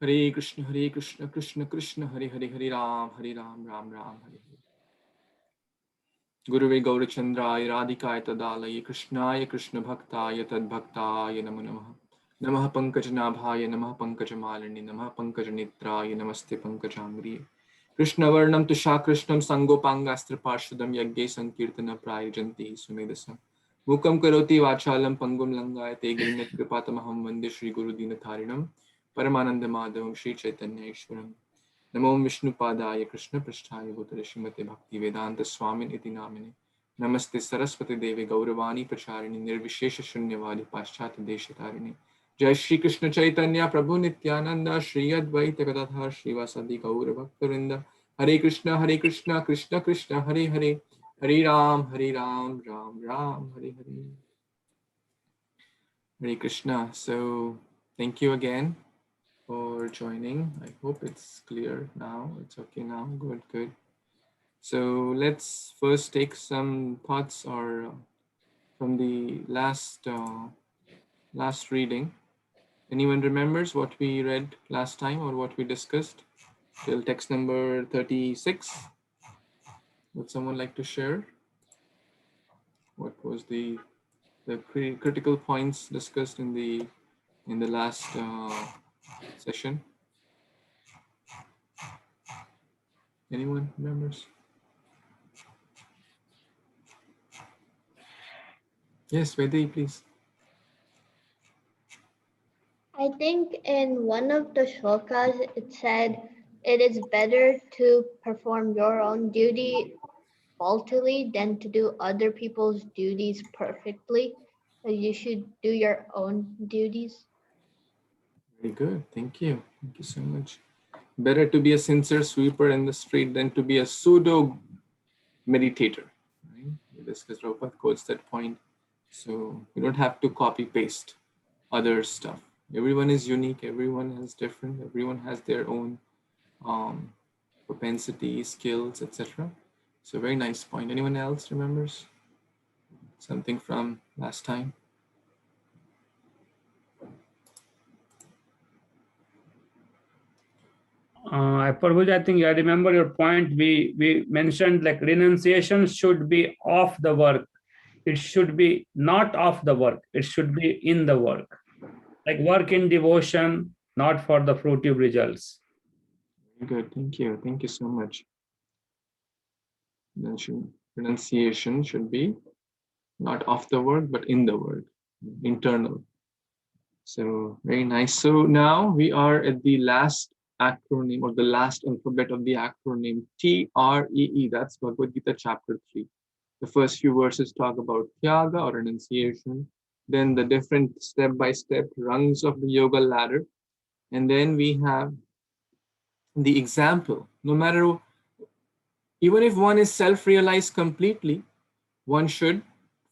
Hare Krishna, Krishna Krishna, Hare Hare, Hare Ram, Ram Ram, Hare Hare. Guruve Gaurachandraya Radhikaya Tadalaya Krishnaya Krishna Bhaktaya Tad Bhaktaya Namo Namaha. Namaha Pankajnabhaya Namaha Pankajamalini Namaha Pankajanitraya Namaste Pankajangriye. Krishna Varnam Tusha Krishnam Sangopangastra Parshadam Yagge Sankirtana Prayajanti Sumedasa. Mukam Karoti Vachalam Pangum Langayate Girinyat Kripatamaham Vande Shri Guru Dinatharinam Paramananda Madhavam Shri Chaitanya Ishwaram. Namo Vishnu Padaya Krishna Prasthaya Bhutale Srimate Bhakti Vedanta Swamin Iti Namine. Namaste Saraswati Devi Gauravani Pracharini Nirvishesha Shunyavadi Paschat Deshatarini. Jai Shri Krishna Chaitanya Prabhu Nityananda Shri Advaita Gadadhar Srivasadi Gaura Bhaktarinda. Hare Krishna Krishna Krishna Hare Hare. Hare Ram Ram Ram Hare Hare. Hare Krishna. So thank you again for joining. I hope it's clear now. It's okay now. Good, good. So let's first take some thoughts or from the last reading. Anyone remembers what we read last time or what we discussed till text number 36? Would someone like to share? What was the critical points discussed in the last session? Anyone remembers? Yes, Vedi, please. I think in one of the shlokas it said it is better to perform your own duty faultily than to do other people's duties perfectly. So you should do your own duties. Very good. Thank you. Thank you so much. Better to be a sincere sweeper in the street than to be a pseudo meditator. Right? Because Prabhupada quotes that point. So you don't have to copy paste other stuff. Everyone is unique. Everyone is different. Everyone has their own propensity, skills, etc. So very nice point. Anyone else remembers something from last time? Prabhuji, I think I remember your point. We mentioned like renunciation should be off the work. It should be not off the work. It should be in the work. Like work in devotion, not for the fruitive results. Very good. Thank you. Thank you so much. Renunciation should be not off the work, but in the work, internal. So very nice. So now we are at the last acronym or the last alphabet of the acronym TREE. That's Bhagavad Gita chapter 3. The first few verses talk about Tyaga or renunciation, then the different step-by-step rungs of the yoga ladder. And then we have the example. No matter, even if one is self-realized completely, one should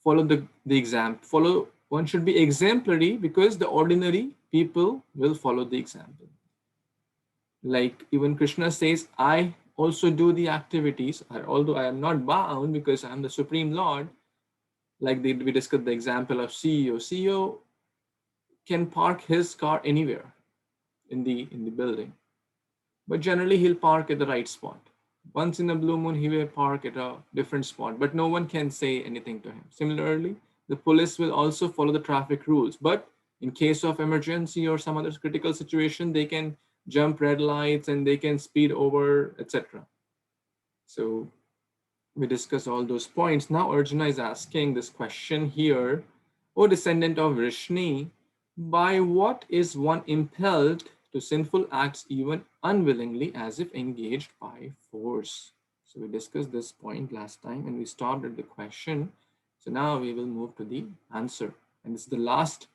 follow the example. One should be exemplary because the ordinary people will follow the example. Like even Krishna says, I also do the activities, although I am not bound because I am the Supreme Lord. Like we discussed the example of CEO. CEO can park his car anywhere in the building, but generally he'll park at the right spot. Once in a blue moon, he will park at a different spot, but no one can say anything to him. Similarly, the police will also follow the traffic rules, but in case of emergency or some other critical situation, they can jump red lights and they can speed over, etc. So we discuss all those points. Now Arjuna is asking this question here, O descendant of Vrishni, by what is one impelled to sinful acts even unwillingly as if engaged by force? So we discussed this point last time and we stopped at the question. So now we will move to the answer. And this is the last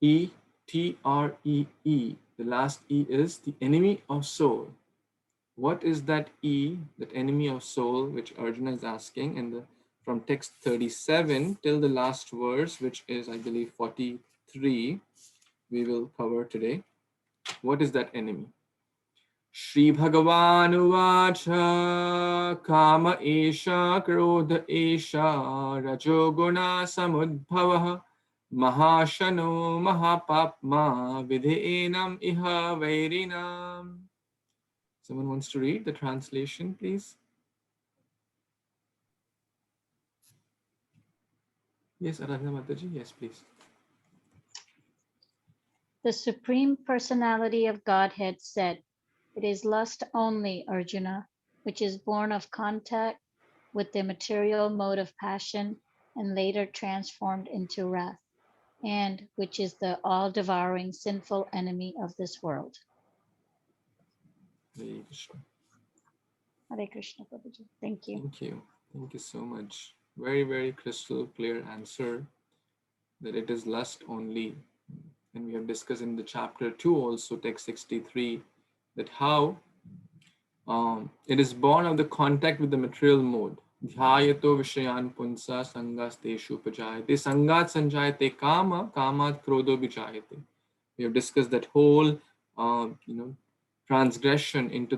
E, T-R-E-E. The last E is the enemy of soul. What is that E, that enemy of soul, which Arjuna is asking? And from text 37 till the last verse, which is, I believe, 43, we will cover today. What is that enemy? Shri Bhagavan Uvacha Kama Esha Krodha Esha Rajoguna Samudbhavaha Mahashano Mahapapma Vidhenam Iha Vairinam. Someone wants to read the translation, please? Yes, Aradhana Mataji, yes, please. The Supreme Personality of Godhead said, "It is lust only, Arjuna, which is born of contact with the material mode of passion and later transformed into wrath, and which is the all-devouring sinful enemy of this world." Hare Krishna. Hare Krishna, Prabhuji. Thank you. Thank you. Thank you so much. Very, very crystal clear answer that it is lust only. And we have discussed in the chapter 2 also, text 63, that how it is born of the contact with the material mode. Dhyayato vishayan punsa sangas teshu pajayate sangat sanjayate kama kamat krodho vijayate. We have discussed that whole transgression into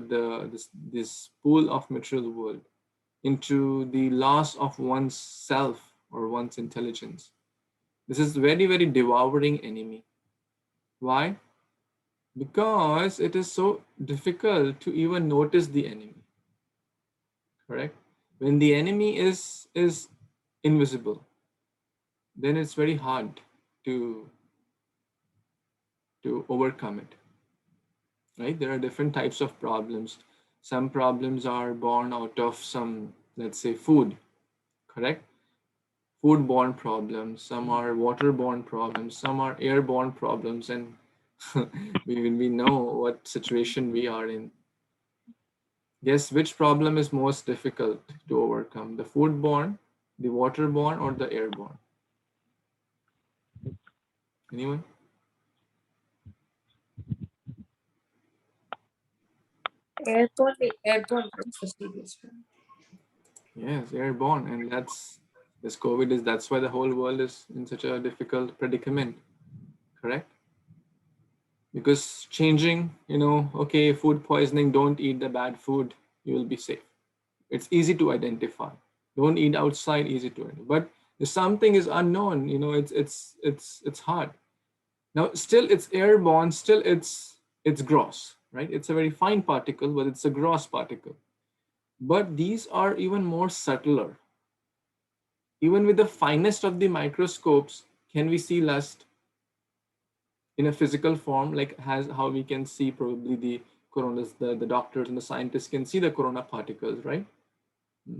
this pool of material world, into the loss of one's self or one's intelligence. This is very, very devouring enemy. Why? Because it is so difficult to even notice the enemy. Correct? When the enemy is invisible, then it's very hard to overcome it. Right? There are different types of problems. Some problems are born out of some, let's say, food. Correct? Foodborne problems. Some are waterborne problems. Some are airborne problems, and we know what situation we are in. Guess which problem is most difficult to overcome? The foodborne, the waterborne, or the airborne? Anyone? Airborne is the serious one. Yes, airborne, and that's this COVID is. That's why the whole world is in such a difficult predicament. Correct? Because changing, okay, food poisoning. Don't eat the bad food. You will be safe. It's easy to identify. Don't eat outside. Easy to identify. But if something is unknown, it's hard. Now, still it's airborne, still it's gross, right? It's a very fine particle, but it's a gross particle. But these are even more subtler. Even with the finest of the microscopes, can we see lust in a physical form, like how we can see probably the coronas, the doctors and the scientists can see the corona particles, right?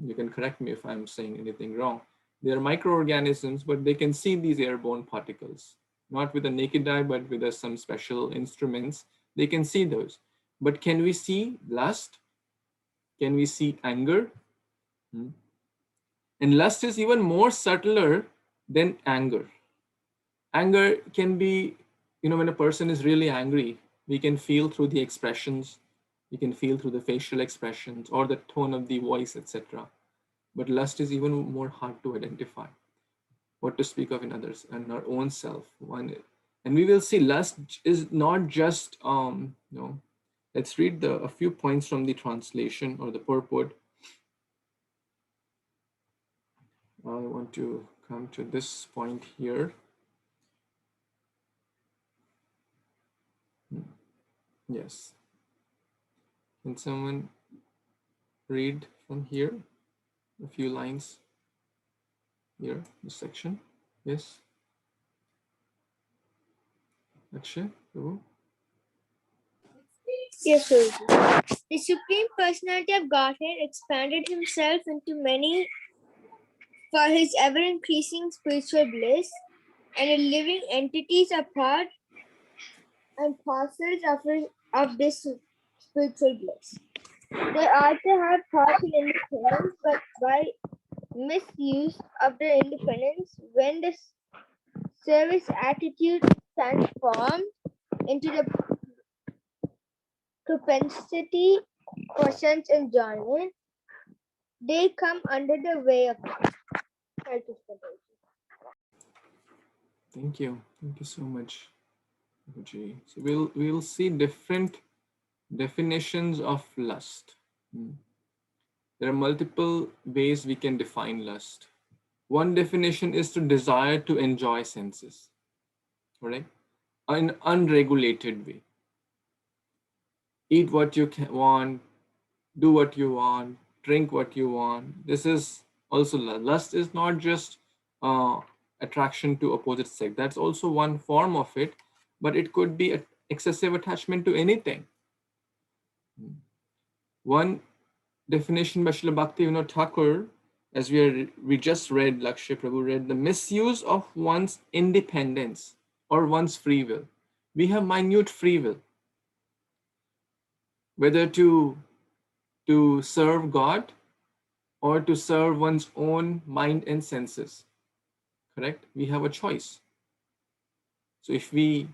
You can correct me if I'm saying anything wrong. They are microorganisms, but they can see these airborne particles. Not with a naked eye, but with some special instruments, they can see those. But can we see lust? Can we see anger? And lust is even more subtler than anger. Anger can be, when a person is really angry, we can feel through the expressions, we can feel through the facial expressions or the tone of the voice, etc. But lust is even more hard to identify. What to speak of in others and our own self. And we will see lust is not just let's read a few points from the translation or the purport. I want to come to this point here. Yes. Can someone read from here a few lines here, this section? Yes. Akshay, Prabhu? Yes, sir. The Supreme Personality of Godhead expanded himself into many for his ever-increasing spiritual bliss, and the living entities are part and parcels of this spiritual bliss. They also have partial independence, but by misuse of their independence, when the service attitude transformed into the propensity for sense enjoyment, they come under the way of Thank you. Thank you so much, Prabhuji. So we'll see different definitions of lust. There are multiple ways we can define lust. One definition is to desire to enjoy senses. correct? In unregulated way. Eat what you want, do what you want, drink what you want. This is also lust. Lust is not just attraction to opposite sex. That's also one form of it, but it could be excessive attachment to anything. One definition by Srila Bhakti Thakur, as we just read, Lakshay Prabhu read, the misuse of one's independence or one's free will. We have minute free will, whether to serve God or to serve one's own mind and senses. Correct? We have a choice. So if we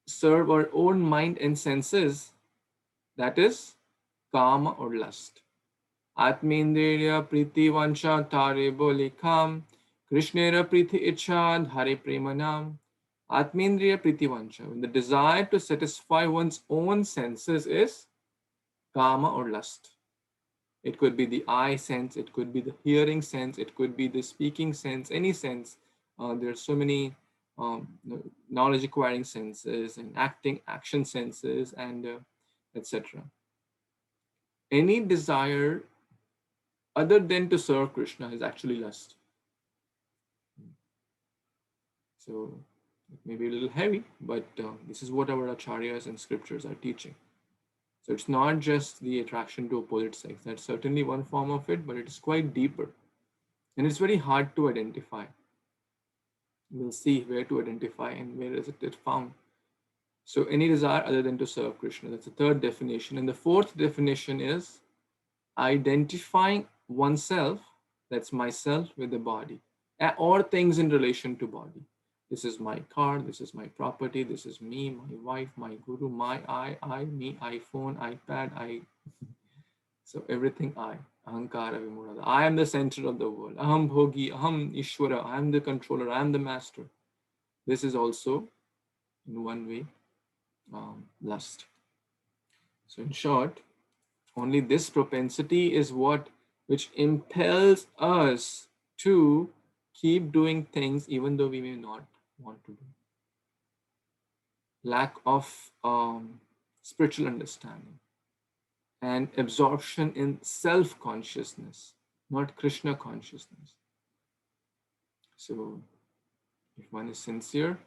serve our own mind and senses, that is kama or lust. Atmendriya priti vancha tare bolikam, Krishnera priti icha dhare premanam. Atmendriya priti vancha. When the desire to satisfy one's own senses is kama or lust. It could be the eye sense, it could be the hearing sense, it could be the speaking sense, any sense. There are so many knowledge acquiring senses and action senses, and etc. Any desire other than to serve Krishna is actually lust. So it may be a little heavy, but this is what our acharyas and scriptures are teaching. So it's not just the attraction to opposite sex. That's certainly one form of it, but it is quite deeper. And it's very hard to identify. We'll see where to identify and where is it found. So any desire other than to serve Krishna. That's the third definition. And the fourth definition is identifying oneself, that's myself, with the body, or things in relation to body. This is my car, this is my property, this is me, my wife, my guru, my I, me, iPhone, iPad, so everything I. Ahankara vimurada. I am the center of the world. Aham bhogi, aham ishwara. I am the controller, I am the master. This is also, in one way, lust. So in short, only this propensity is which impels us to keep doing things even though we may not want to do. Lack of spiritual understanding and absorption in self-consciousness, not Krishna consciousness. So if one is sincere,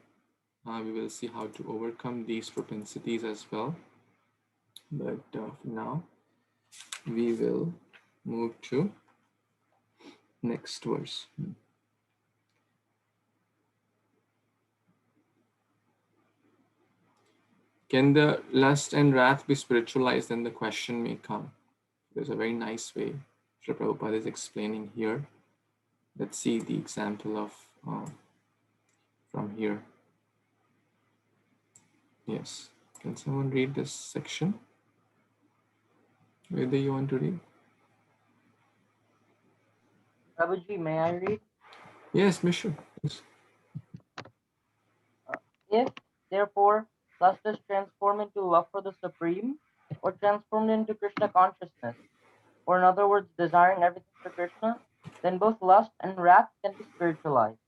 we will see how to overcome these propensities as well. But for now, we will move to next verse. Can the lust and wrath be spiritualized? Then the question may come. There's a very nice way Srila Prabhupada is explaining here. Let's see the example of from here. Yes. Can someone read this section? Whether you want to read? Prabhuji, may I read? Yes, Mishu. Yes. If, therefore, lust is transformed into love for the Supreme, or transformed into Krishna consciousness, or in other words, desiring everything for Krishna, then both lust and wrath can be spiritualized.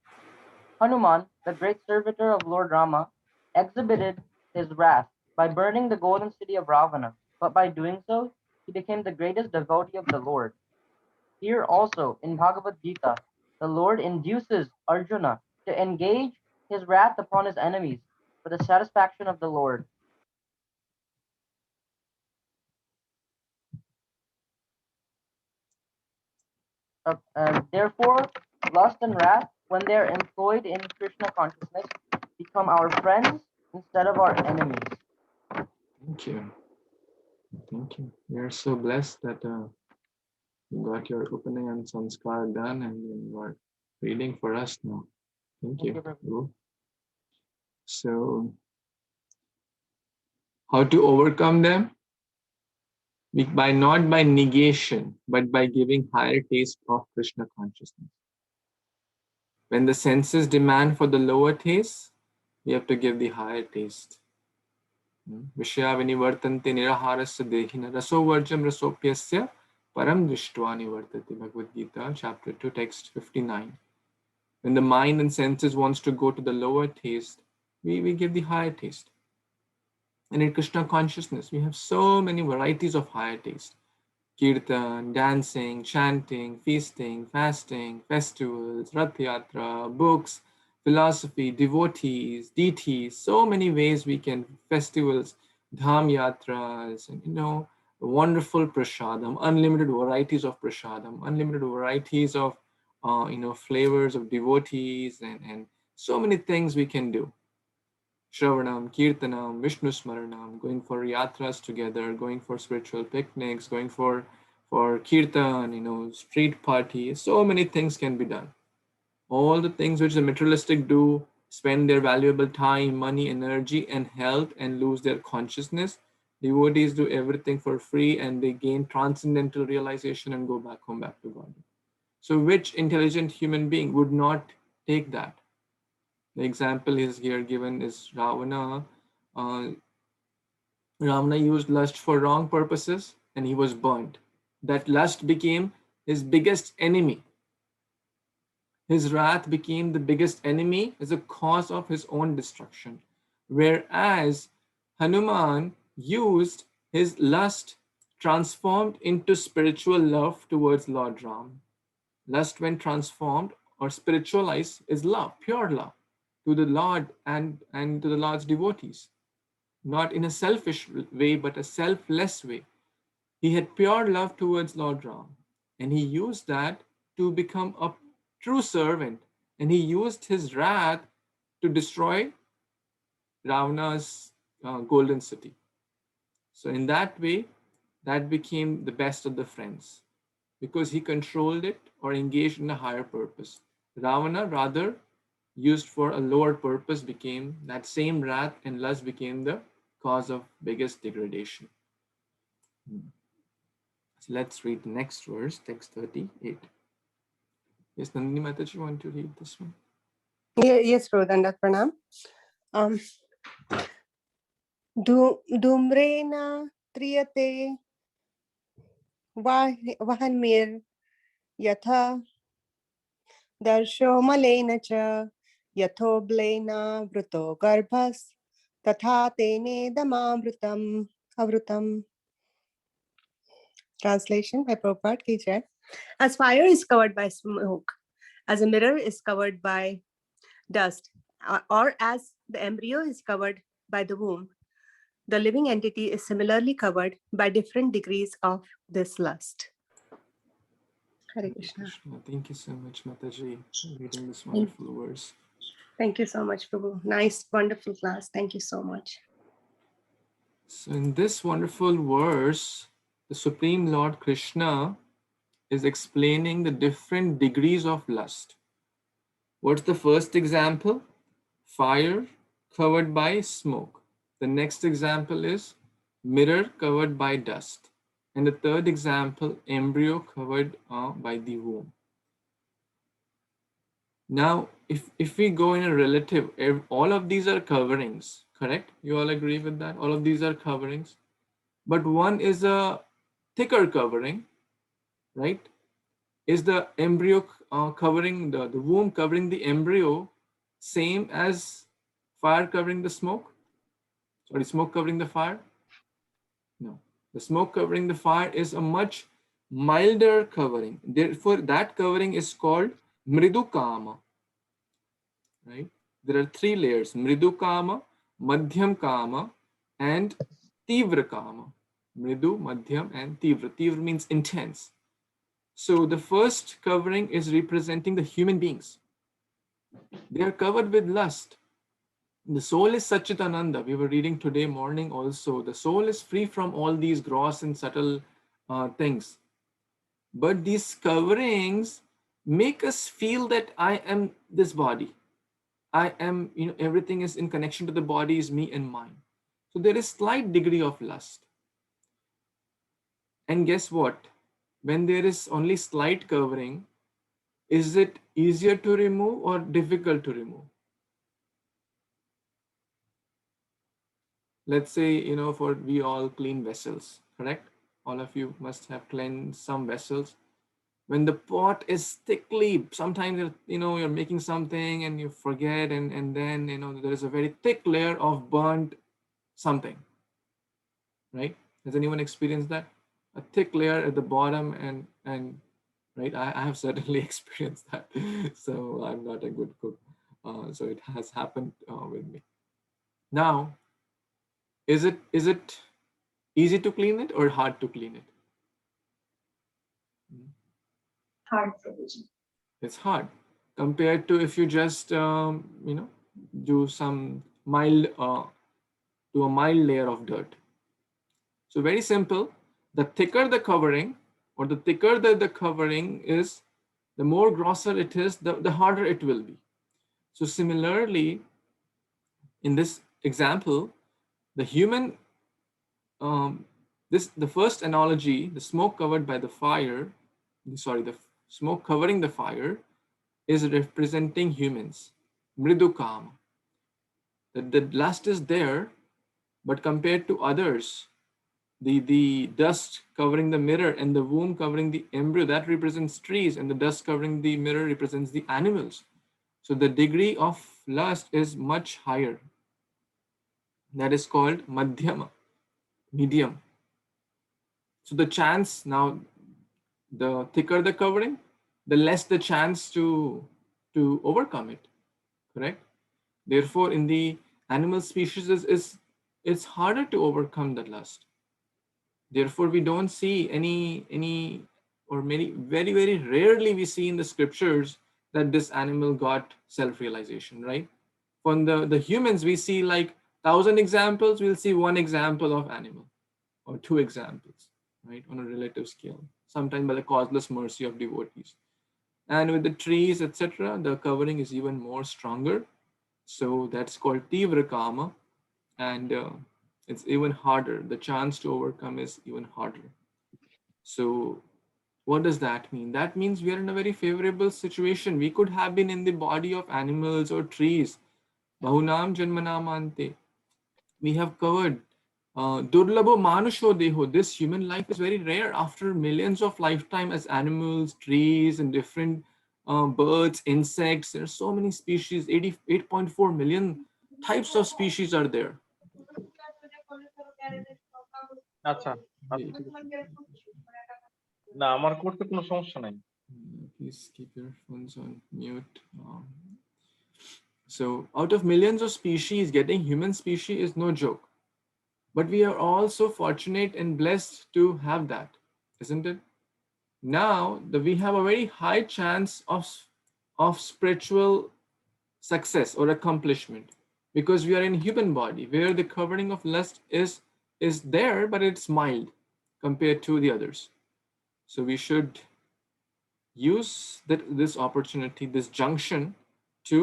Hanuman, the great servitor of Lord Rama, exhibited his wrath by burning the golden city of Ravana, but by doing so, he became the greatest devotee of the Lord. Here also, in Bhagavad Gita, the Lord induces Arjuna to engage his wrath upon his enemies for the satisfaction of the Lord. Therefore, lust and wrath, when they are employed in Krishna consciousness, become our friends instead of our enemies. Thank you. Thank you. We are so blessed that you got your opening and sanskar done and you are reading for us now. Thank you. Prabhu. So, how to overcome them? By not by negation, but by giving higher taste of Krishna consciousness. When the senses demand for the lower taste, we have to give the higher taste. Vishya vinivartante niraharasya dehina raso varjam rasopyasya param drishtva nivartati. Bhagavad Gita, chapter 2, text 59. When the mind and senses wants to go to the lower taste, we give the higher taste. And in Krishna consciousness, we have so many varieties of higher taste. Kirtan, dancing, chanting, feasting, fasting, festivals, Rath Yatra, books, philosophy, devotees, deities, so many ways we can, festivals, dham yatras, and wonderful prasadam, unlimited varieties of prasadam, unlimited varieties of flavors of devotees, and so many things we can do. Shravanam, Kirtanam, Vishnu Smaranam, going for yatras together, going for spiritual picnics, going for kirtan, street parties. So many things can be done. All the things which the materialistic do, spend their valuable time, money, energy, and health, and lose their consciousness. Devotees do everything for free, and they gain transcendental realization and go back home, back to God. So which intelligent human being would not take that? The example is here given is Ravana. Ravana used lust for wrong purposes and he was burnt. That lust became his biggest enemy. His wrath became the biggest enemy as a cause of his own destruction. Whereas Hanuman used his lust transformed into spiritual love towards Lord Ram. Lust, when transformed or spiritualized, is love, pure love to the Lord and to the Lord's devotees. Not in a selfish way, but a selfless way. He had pure love towards Lord Ram, and he used that to become a true servant, and he used his wrath to destroy Ravana's golden city. So in that way, that became the best of the friends, because he controlled it or engaged in a higher purpose. Ravana, rather used for a lower purpose, became that same wrath, and lust became the cause of biggest degradation. So let's read the next verse, text 38. Yes, Nandini Mataji, you want to read this one? Yes, Rodanda Pranam. Dhumrena triyate vahanmir yatha darsho malena cha yatho blena vruto garbhas tatha tene damamrutam avrutam. Translation by Prabhupada ki jai. As fire is covered by smoke, as a mirror is covered by dust, or as the embryo is covered by the womb, the living entity is similarly covered by different degrees of this lust. Hare Krishna. Thank you so much, Mataji, for reading this wonderful verse. Thank you so much, Prabhu. Nice, wonderful class. Thank you so much. So in this wonderful verse, the Supreme Lord Krishna is explaining the different degrees of lust. What's the first example? Fire covered by smoke. The next example is mirror covered by dust. And the third example, embryo covered by the womb. Now, if we go in a relative, all of these are coverings, correct? You all agree with that? All of these are coverings. But one is a thicker covering, right? Is the embryo covering, the womb covering the embryo same as fire covering the smoke? Sorry, smoke covering the fire? No. The smoke covering the fire is a much milder covering. Therefore, that covering is called mridukama. Right? There are three layers: mridu kama, madhyam kama, and tivra kama. Mridu, madhyam, and tivra. Tivra means intense. So the first covering is representing the human beings. They are covered with lust. The soul is Satchitananda. We were reading today morning also. The soul is free from all these gross and subtle things. But these coverings make us feel that I am this body. I am, everything is in connection to the body, is me and mine. So there is slight degree of lust. And guess what? When there is only slight covering, is it easier to remove or difficult to remove? Let's say, for we all clean vessels, correct? All of you must have cleaned some vessels. when the pot is thickly, sometimes you're making something and you forget, and then there is a very thick layer of burnt something, right? Has anyone experienced that? A thick layer at the bottom, and right, I have certainly experienced that. So I'm not a good cook, so it has happened with me. Now, is it easy to clean it or hard to clean it? Hard provision. It's hard compared to if you just do some mild to a mild layer of dirt. So very simple. The thicker the covering, or the thicker the covering is, the more grosser it is, the harder it will be. So similarly, in this example, the human, the first analogy, the smoke covered by the fire, the smoke covering the fire, is representing humans, mridukam. The lust is there, but compared to others, the dust covering the mirror and the womb covering the embryo, that represents trees, and the dust covering the mirror represents the animals. So the degree of lust is much higher. That is called madhyama, medium. So the chance, now the thicker the covering, the less the chance to overcome it, correct? Therefore, in the animal species, it's harder to overcome the lust. Therefore, we don't see any or many, very, very rarely we see in the scriptures that this animal got self-realization, right? From the humans, we see like 1,000 examples, we'll see one example of animal or two examples, right? On a relative scale, sometimes by the causeless mercy of devotees. And with the trees, etc., the covering is even more stronger. So that's called Tivrakama, and it's even harder. The chance to overcome is even harder. So what does that mean? That means we are in a very favorable situation. We could have been in the body of animals or trees. Bahunam janmanamante. We have covered Durlabho Manusho Deho. This human life is very rare after millions of lifetime as animals, trees, and different birds, insects. There are so many species, 88.4 million types of species are there. আচ্ছা না আমার করতে কোনো সমস্যা নাই Please keep your phones on mute. So out of millions of species, getting human species is no joke. But we are all so fortunate and blessed to have that, isn't it? Now that we have a very high chance of spiritual success or accomplishment, because we are in human body where the covering of lust is there, but it's mild compared to the others. So we should use this opportunity, this junction, to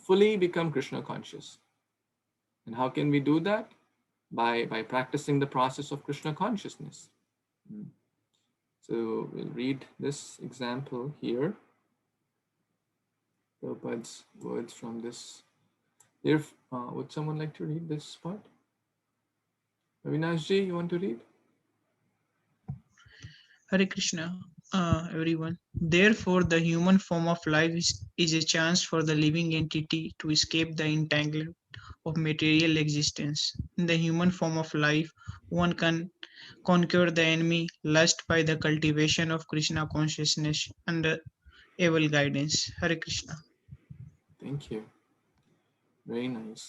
fully become Krishna conscious. And how can we do that? By practicing the process of Krishna consciousness. So we'll read this example here. Prabhupada's words from this. Would someone like to read this part? Avinashji, you want to read? Hare Krishna, everyone. Therefore, the human form of life is a chance for the living entity to escape the entanglement of material existence. In the human form of life, one can conquer the enemy lust by the cultivation of Krishna consciousness under able guidance. Hare Krishna. Thank you. Very nice.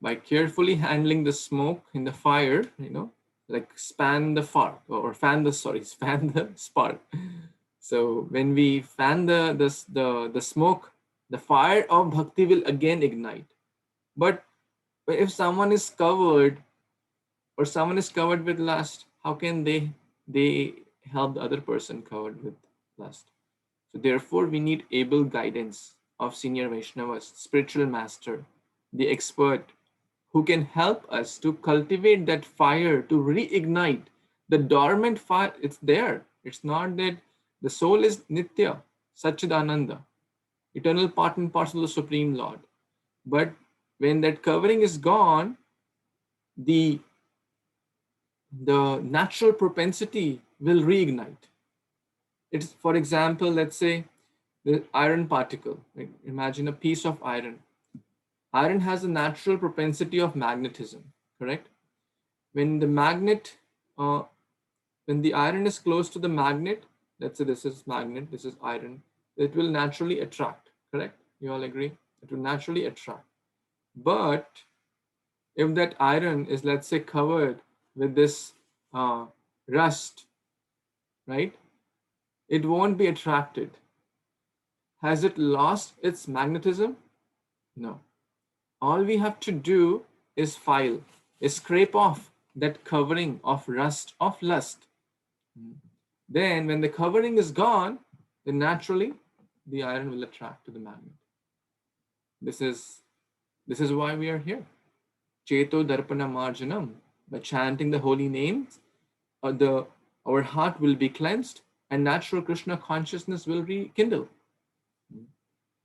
By carefully handling the smoke in the fire, like fan the spark. So when we fan the smoke, the fire of bhakti will again ignite. But if someone is covered with lust, how can they help the other person covered with lust? So therefore, we need able guidance of senior Vaishnavas, spiritual master, the expert, who can help us to cultivate that fire, to reignite the dormant fire. It's there. It's not that the soul is Nitya, Satchidananda, eternal part and parcel of the Supreme Lord. But when that covering is gone, the natural propensity will reignite. It's, for example, let's say the iron particle. Right? Imagine a piece of iron. Iron has a natural propensity of magnetism, correct? When the magnet, when the iron is close to the magnet, let's say this is magnet, this is iron, it will naturally attract, correct? You all agree? It will naturally attract. But if that iron is, let's say, covered with this rust, right? It won't be attracted. Has it lost its magnetism? No. All we have to do is scrape off that covering of rust, of lust. Then when the covering is gone, then naturally the iron will attract to the magnet. This is why we are here. Cheto Darpana Marjanam. By chanting the holy names, our heart will be cleansed and natural Krishna consciousness will rekindle.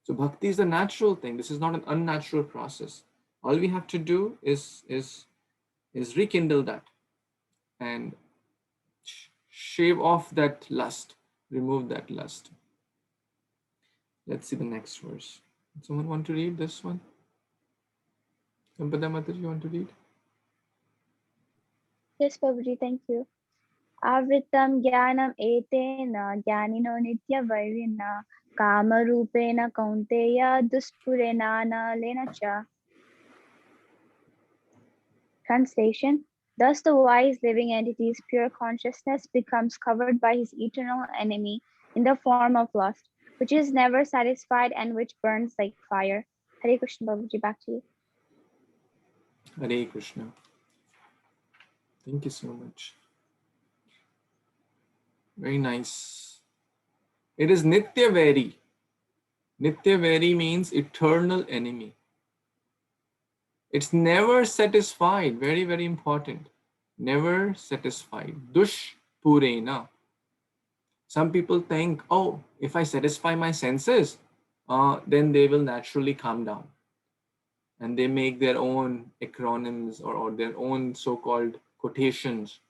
So bhakti is a natural thing. This is not an unnatural process. All we have to do is rekindle that and shave off that lust, remove that lust. Let's see the next verse. Someone want to read this one? Sampada Mataji, you want to read? Yes, Prabhuji, thank you. Avritam jnanam etena jnanino nitya vairina kama rupena kaunteya duspurena lena cha. Translation. Thus the wise living entity's pure consciousness becomes covered by his eternal enemy in the form of lust, which is never satisfied and which burns like fire. Hare Krishna, Prabhuji, back to you. Hare Krishna. Thank you so much. Very nice. It is Nitya Vairi. Nitya Vairi means eternal enemy. It's never satisfied. Very, very important. Never satisfied. Dush Purena. Some people think, oh, if I satisfy my senses, then they will naturally calm down. And they make their own acronyms or their own so-called quotations.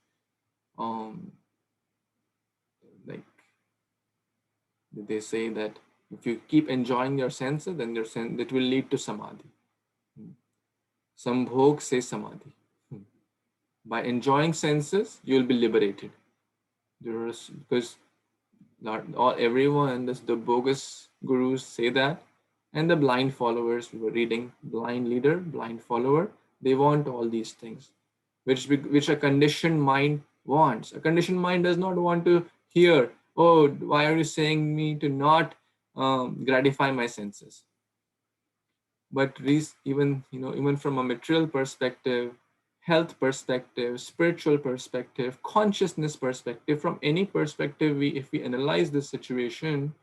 Like they say that if you keep enjoying your senses, then that will lead to samadhi. Sambhog se samadhi. By enjoying senses, you will be liberated. Because everyone, the bogus gurus say that, and the blind followers, we were reading, blind leader, blind follower, they want all these things, which a conditioned mind wants. A conditioned mind does not want to hear, oh, why are you saying me to not gratify my senses? But even from a material perspective, health perspective, spiritual perspective, consciousness perspective, from any perspective, if we analyze this situation,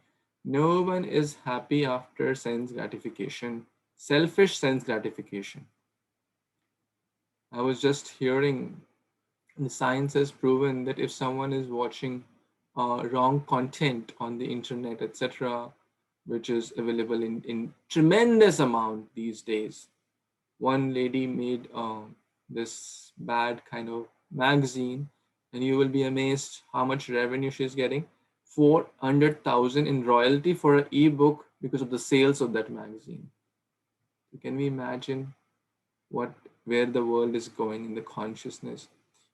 no one is happy after sense gratification, selfish sense gratification. I was just hearing, the science has proven that if someone is watching wrong content on the internet, etc., which is available in tremendous amount these days. One lady made this bad kind of magazine, and you will be amazed how much revenue she's getting. 400,000 in royalty for an ebook because of the sales of that magazine. So can we imagine where the world is going in the consciousness?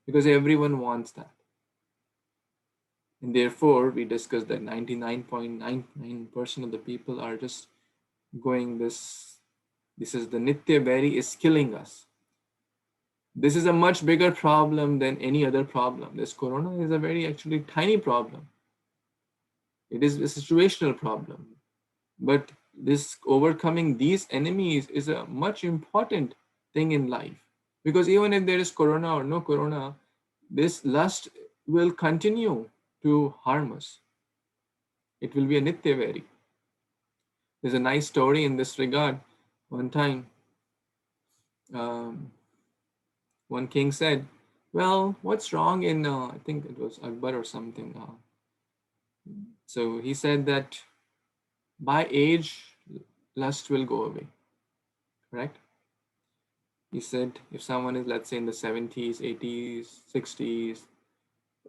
Because everyone wants that. And therefore, we discussed that 99.99% of the people are just going this is the Nitya Vairi is killing us. This is a much bigger problem than any other problem. This corona is a very actually tiny problem. It is a situational problem. But this overcoming these enemies is a much important thing in life. Because even if there is corona or no corona, this lust will continue to harm us. It will be a Nitya Vairi. There's a nice story in this regard. One time, one king said, well, what's wrong in, I think it was Akbar or something. So he said that by age, lust will go away, correct? He said if someone is, let's say, in the 70s, 80s, 60s,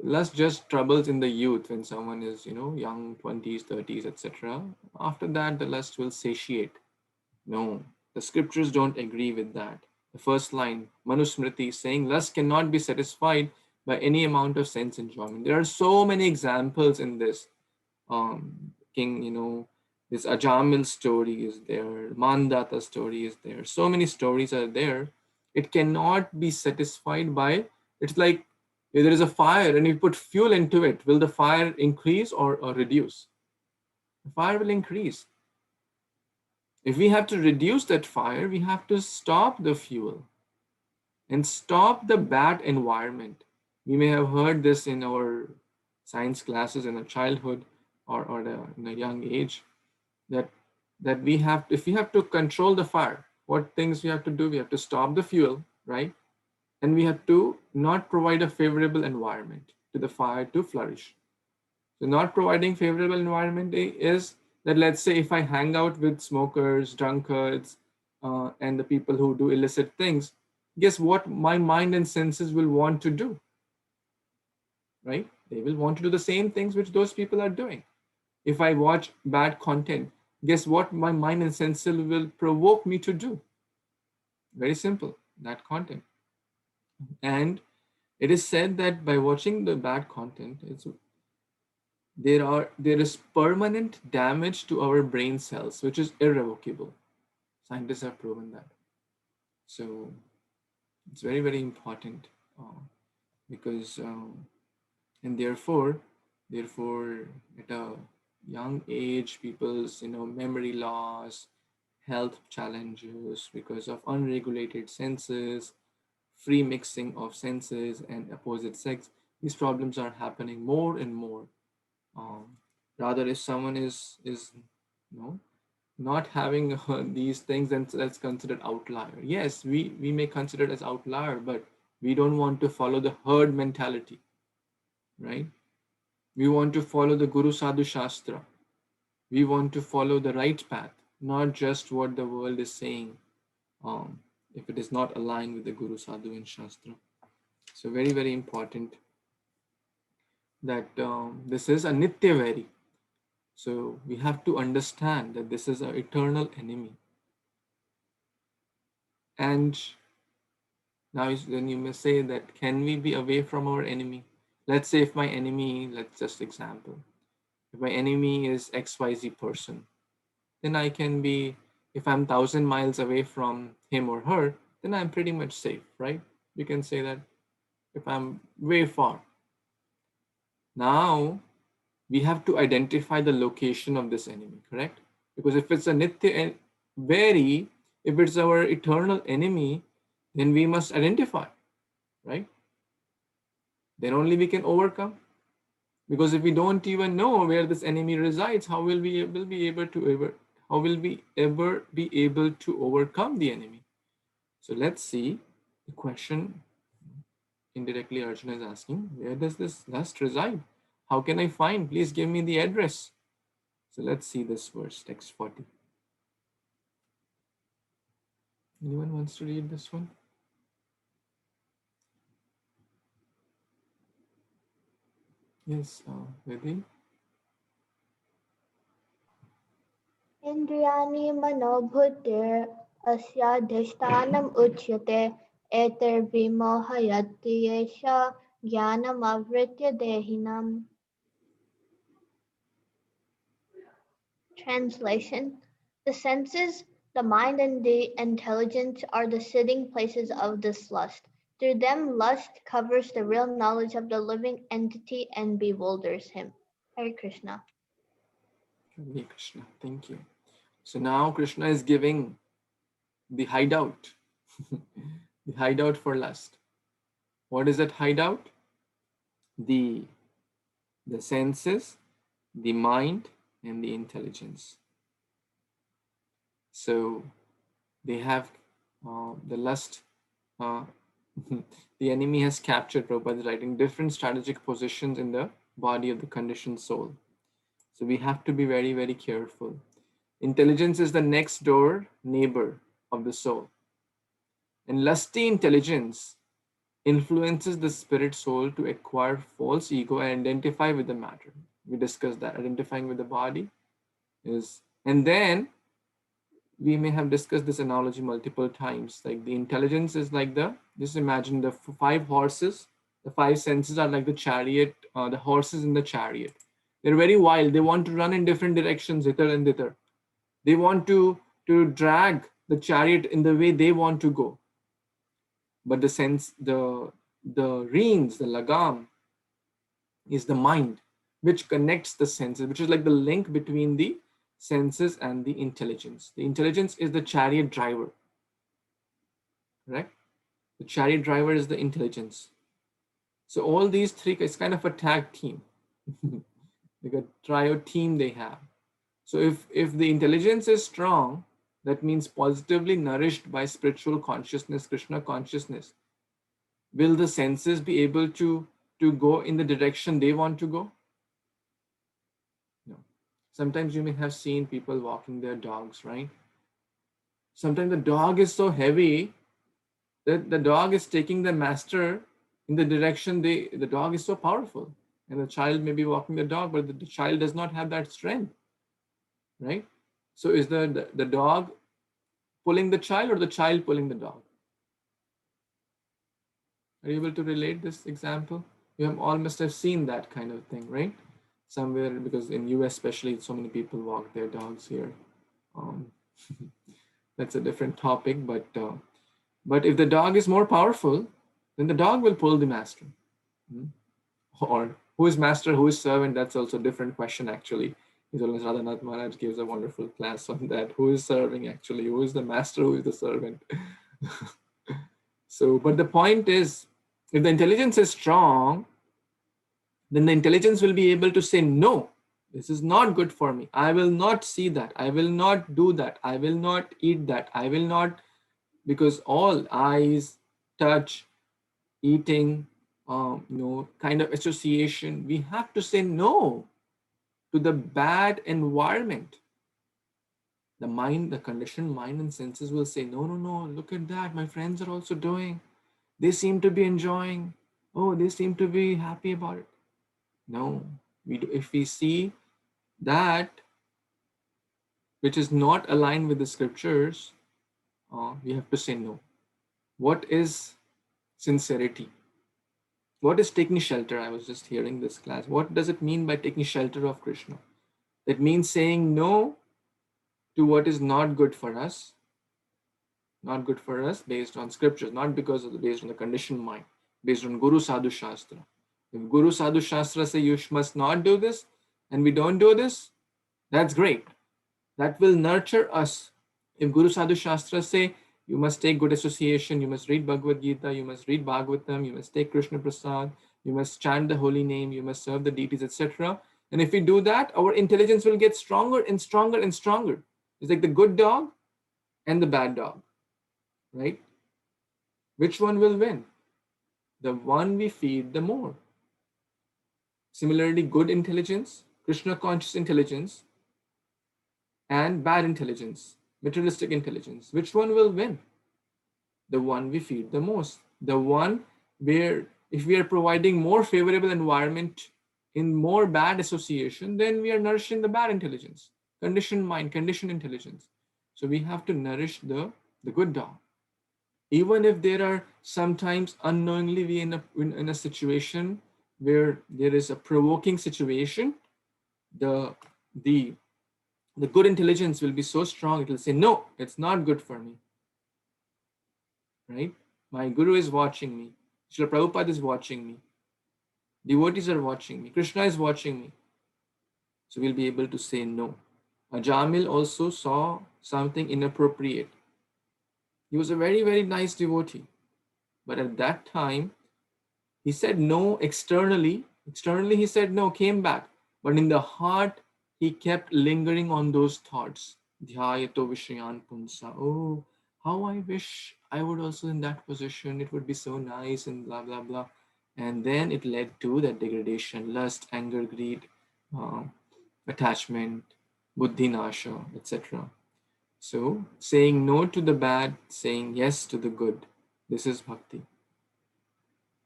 Lust just troubles in the youth when someone is, young, 20s, 30s, etc. After that, the lust will satiate. No, the scriptures don't agree with that. The first line, Manusmriti, is saying lust cannot be satisfied by any amount of sense enjoyment. There are so many examples in this. King, this Ajamil story is there, Mandata story is there. So many stories are there. It cannot be satisfied by, it's like if there is a fire and you put fuel into it, will the fire increase or reduce? The fire will increase. If we have to reduce that fire, we have to stop the fuel and stop the bad environment. We may have heard this in our science classes in our childhood or in a young age, that we have, if we have to control the fire, what things we have to do? We have to stop the fuel, right? And we have to not provide a favorable environment to the fire to flourish. So not providing favorable environment is that, let's say if I hang out with smokers, drunkards, and the people who do illicit things, guess what my mind and senses will want to do, right? They will want to do the same things which those people are doing. If I watch bad content, guess what my mind and senses will provoke me to do? Very simple, that content. And it is said that by watching the bad content, there is permanent damage to our brain cells, which is irrevocable. Scientists have proven that. So it's very, very important, because and therefore at a young age, people's memory loss, health challenges because of unregulated senses, free mixing of senses and opposite sex, these problems are happening more and more. Rather, if someone is not having these things, then that's considered outlier. Yes, we may consider it as outlier, but we don't want to follow the herd mentality, right? We want to follow the Guru Sadhu Shastra. We want to follow the right path, not just what the world is saying, if it is not aligned with the Guru Sadhu and Shastra. So very, very important that this is a Nitya Vari. So we have to understand that this is an eternal enemy. And now then you may say that, can we be away from our enemy? Let's say if my enemy, let's just example, if my enemy is XYZ person, then I can be, if I'm 1,000 miles away from him or her, then I'm pretty much safe, right? You can say that if I'm way far. Now, we have to identify the location of this enemy, correct? Because if it's a Nitya Vari, if it's our eternal enemy, then we must identify, right? Then only we can overcome. Because if we don't even know where this enemy resides, how will we ever be able to overcome the enemy? So let's see the question. Indirectly, Arjuna is asking, where does this lust reside? How can I find? Please give me the address. So let's see this verse, text 40. Anyone wants to read this one? Yes, Vidhi. Indriyani manobhutir asyadhishtanam uchyate etirvimohayati yesha jnanam avritya dehinam. Translation: the senses, the mind, and the intelligence are the sitting places of this lust. Through them, lust covers the real knowledge of the living entity and bewilders him. Hare Krishna. Hare Krishna, thank you. So now Krishna is giving the hideout, the hideout for lust. What is that hideout? The senses, the mind, and the intelligence. So they have the lust. The enemy has captured, Prabhupada is writing, different strategic positions in the body of the conditioned soul. So we have to be very, very careful. Intelligence is the next door neighbor of the soul. And lusty intelligence influences the spirit soul to acquire false ego and identify with the matter. We discussed that. Identifying with the body is, and then we may have discussed this analogy multiple times. Like the intelligence is like just imagine the five horses, the five senses are like the chariot, the horses in the chariot. They're very wild. They want to run in different directions, hither and thither. They want to drag the chariot in the way they want to go. But the reins, the lagam, is the mind, which connects the senses, which is like the link between the senses and the intelligence. The intelligence is the chariot driver, correct? The chariot driver is the intelligence. So all these three is kind of a tag team, like a trio team they have. So if the intelligence is strong, that means positively nourished by spiritual consciousness, Krishna consciousness, will the senses be able to go in the direction they want to go? No. Sometimes you may have seen people walking their dogs, right? Sometimes the dog is so heavy that the dog is taking the master in the direction the dog is so powerful. And the child may be walking the dog, but the child does not have that strength, right? So is the dog pulling the child or the child pulling the dog? Are you able to relate this example? You have all must have seen that kind of thing, right? Somewhere, because in US especially, so many people walk their dogs here. That's a different topic, but if the dog is more powerful, then the dog will pull the master. Or who is master, who is servant? That's also a different question actually. Radhanath Maharaj gives a wonderful class on that. Who is serving actually? Who is the master? Who is the servant? So, but the point is, if the intelligence is strong, then the intelligence will be able to say, no, this is not good for me. I will not see that. I will not do that. I will not eat that. I will not, because all eyes, touch, eating, kind of association, we have to say no to the bad environment. The mind, the conditioned mind and senses will say, no, no, no, look at that. My friends are also doing. They seem to be enjoying. Oh, they seem to be happy about it. No, if we see that which is not aligned with the scriptures, we have to say no. What is sincerity? What is taking shelter? I was just hearing this class. What does it mean by taking shelter of Krishna? That means saying no to what is not good for us, based on scriptures, not based on the conditioned mind, based on Guru Sadhu Shastra. If Guru Sadhu Shastra say you must not do this, and we don't do this, that's great. That will nurture us. If Guru Sadhu Shastra say you must take good association, you must read Bhagavad Gita, you must read Bhagavatam, you must take Krishna Prasad, you must chant the holy name, you must serve the deities, etc. And if we do that, our intelligence will get stronger and stronger and stronger. It's like the good dog and the bad dog, right? Which one will win? The one we feed the more. Similarly, good intelligence, Krishna conscious intelligence, and bad intelligence, materialistic intelligence. Which one will win? The one we feed the most. The one where if we are providing more favorable environment in more bad association, then we are nourishing the bad intelligence, conditioned mind, conditioned intelligence. So we have to nourish the good dog. Even if there are sometimes unknowingly we in a situation where there is a provoking situation, the good intelligence will be so strong, it will say, no, it's not good for me, right? My guru is watching me. Srila Prabhupada is watching me. Devotees are watching me. Krishna is watching me. So we'll be able to say no. Ajamil also saw something inappropriate. He was a very, very nice devotee. But at that time, he said no externally. Externally, he said no, came back. But in the heart, he kept lingering on those thoughts. Dhyayato Vishayan Punsa. Oh, how I wish I would also in that position. It would be so nice and blah, blah, blah. And then it led to that degradation, lust, anger, greed, attachment, buddhi nasha, etc. So saying no to the bad, saying yes to the good. This is bhakti.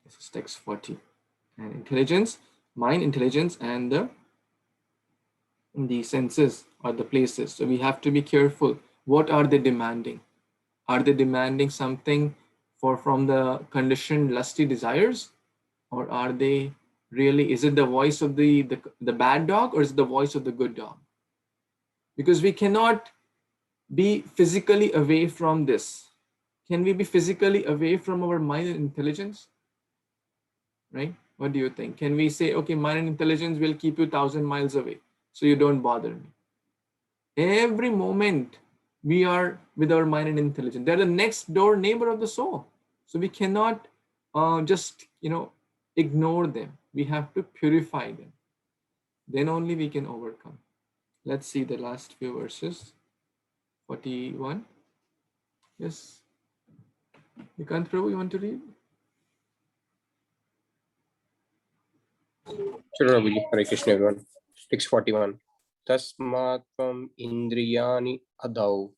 This is text 40. And intelligence, mind, intelligence, and the senses are the places. So we have to be careful. What are they demanding? Are they demanding something from the conditioned lusty desires? Or are they really, is it the voice of the bad dog, or is it the voice of the good dog? Because we cannot be physically away from this. Can we be physically away from our mind and intelligence? Right? What do you think? Can we say, okay, mind and intelligence will keep you 1,000 miles away, so you don't bother me? Every moment we are with our mind and intelligence. They're the next door neighbor of the soul. So we cannot just, ignore them. We have to purify them. Then only we can overcome. Let's see the last few verses. 41. Yes. Nikant Prabhu, you want to read? Sure, Prabhuji. Hare Krishna, everyone. 641. Tasmatvam indriyani adau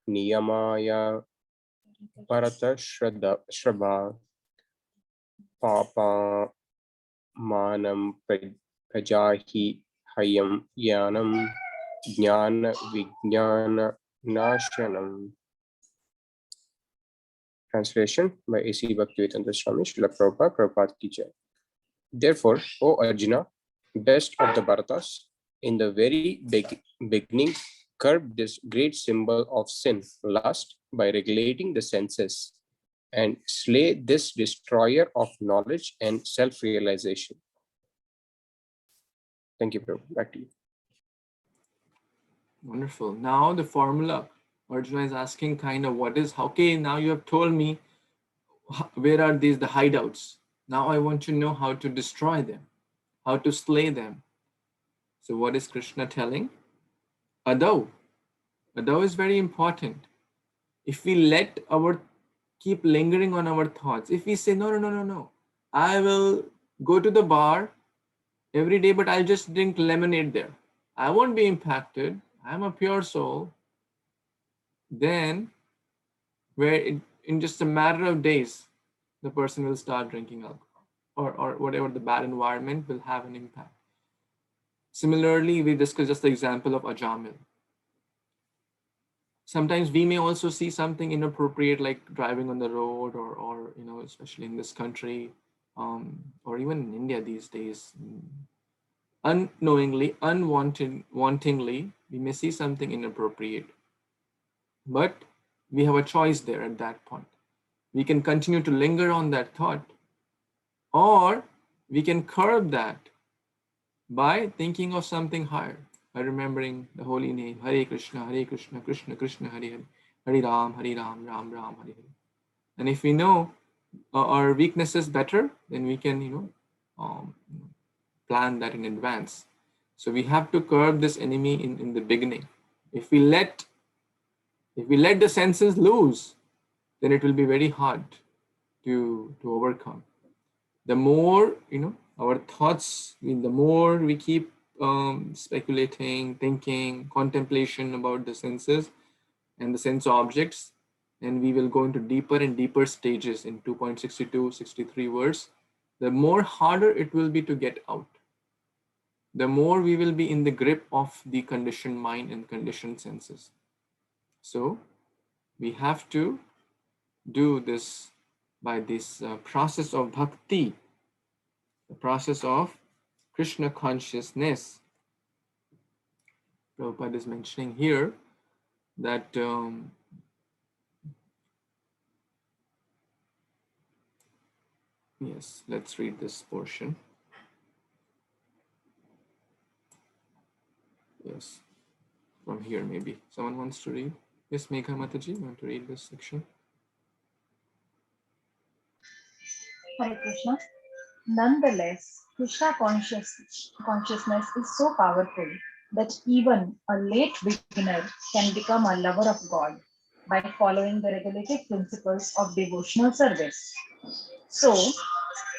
niyamaya parata shraddha papa manam prajahi hayam yanam jnana vijnana nashanam. Translation by A.C. Bhaktivedanta Swami Srila Prabhupada, Prabhupada ki Jai. Therefore, O Arjuna, best of the Bharatas, in the very beginning, curb this great symbol of sin, lust, by regulating the senses, and slay this destroyer of knowledge and self-realization. Thank you, Prabhu. Back to you. Wonderful. Now the formula, Arjuna is asking kind of what is, okay, now you have told me where are these, the hideouts. Now I want to know how to destroy them, how to slay them. So what is Krishna telling? Adau. Adau is very important. If we keep lingering on our thoughts, if we say, no, I will go to the bar every day, but I'll just drink lemonade there. I won't be impacted. I'm a pure soul. Then in just a matter of days, the person will start drinking alcohol, or whatever the bad environment will have an impact. Similarly, we discussed just the example of Ajamil. Sometimes we may also see something inappropriate, like driving on the road, or especially in this country, or even in India these days. Unknowingly, wantingly, we may see something inappropriate. But we have a choice there at that point. We can continue to linger on that thought, or we can curb that by thinking of something higher, by remembering the holy name, Hare Krishna, Krishna Krishna, Hare Hare, Hare Ram, Ram Ram, Hare Hare. And if we know our weaknesses better, then we can, plan that in advance. So we have to curb this enemy in the beginning. If we let the senses loose, then it will be very hard to overcome. The more, our thoughts, the more we keep speculating, thinking, contemplation about the senses and the sense objects, and we will go into deeper and deeper stages in 2.62, 63 verse, the more harder it will be to get out. The more we will be in the grip of the conditioned mind and conditioned senses. So we have to do this by this process of bhakti, the process of Krishna consciousness. Prabhupada is mentioning here that yes, let's read this portion. Yes, from here maybe. Someone wants to read? Yes, Megha Mataji, you want to read this section? Hare Krishna. Nonetheless, Krishna consciousness is so powerful that even a late beginner can become a lover of God by following the regulated principles of devotional service. So,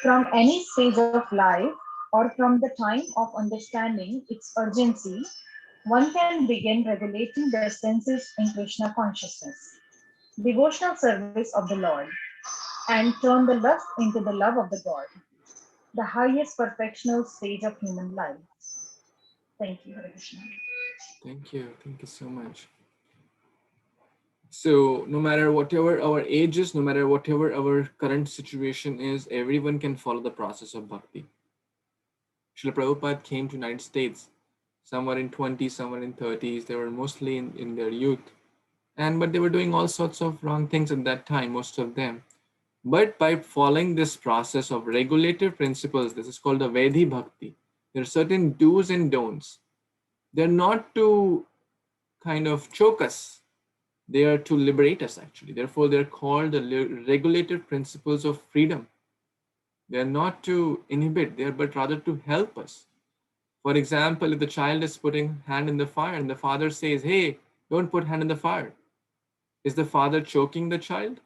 from any stage of life or from the time of understanding its urgency, one can begin regulating their senses in Krishna consciousness. Devotional service of the Lord. and turn the lust into the love of the God, the highest perfectional stage of human life. Thank you, Hare Krishna. Thank you so much. So no matter whatever our age is, no matter whatever our current situation is, everyone can follow the process of bhakti. Srila Prabhupada came to United States, some were in 20s, some were in 30s, they were mostly in their youth, but they were doing all sorts of wrong things at that time, most of them. But by following this process of regulative principles, this is called the Vedhi Bhakti, there are certain do's and don'ts. They're not to kind of choke us, they are to liberate us actually. Therefore, they're called the regulative principles of freedom. They're not to inhibit, they're but rather to help us. For example, if the child is putting hand in the fire and the father says, hey, don't put hand in the fire, is the father choking the child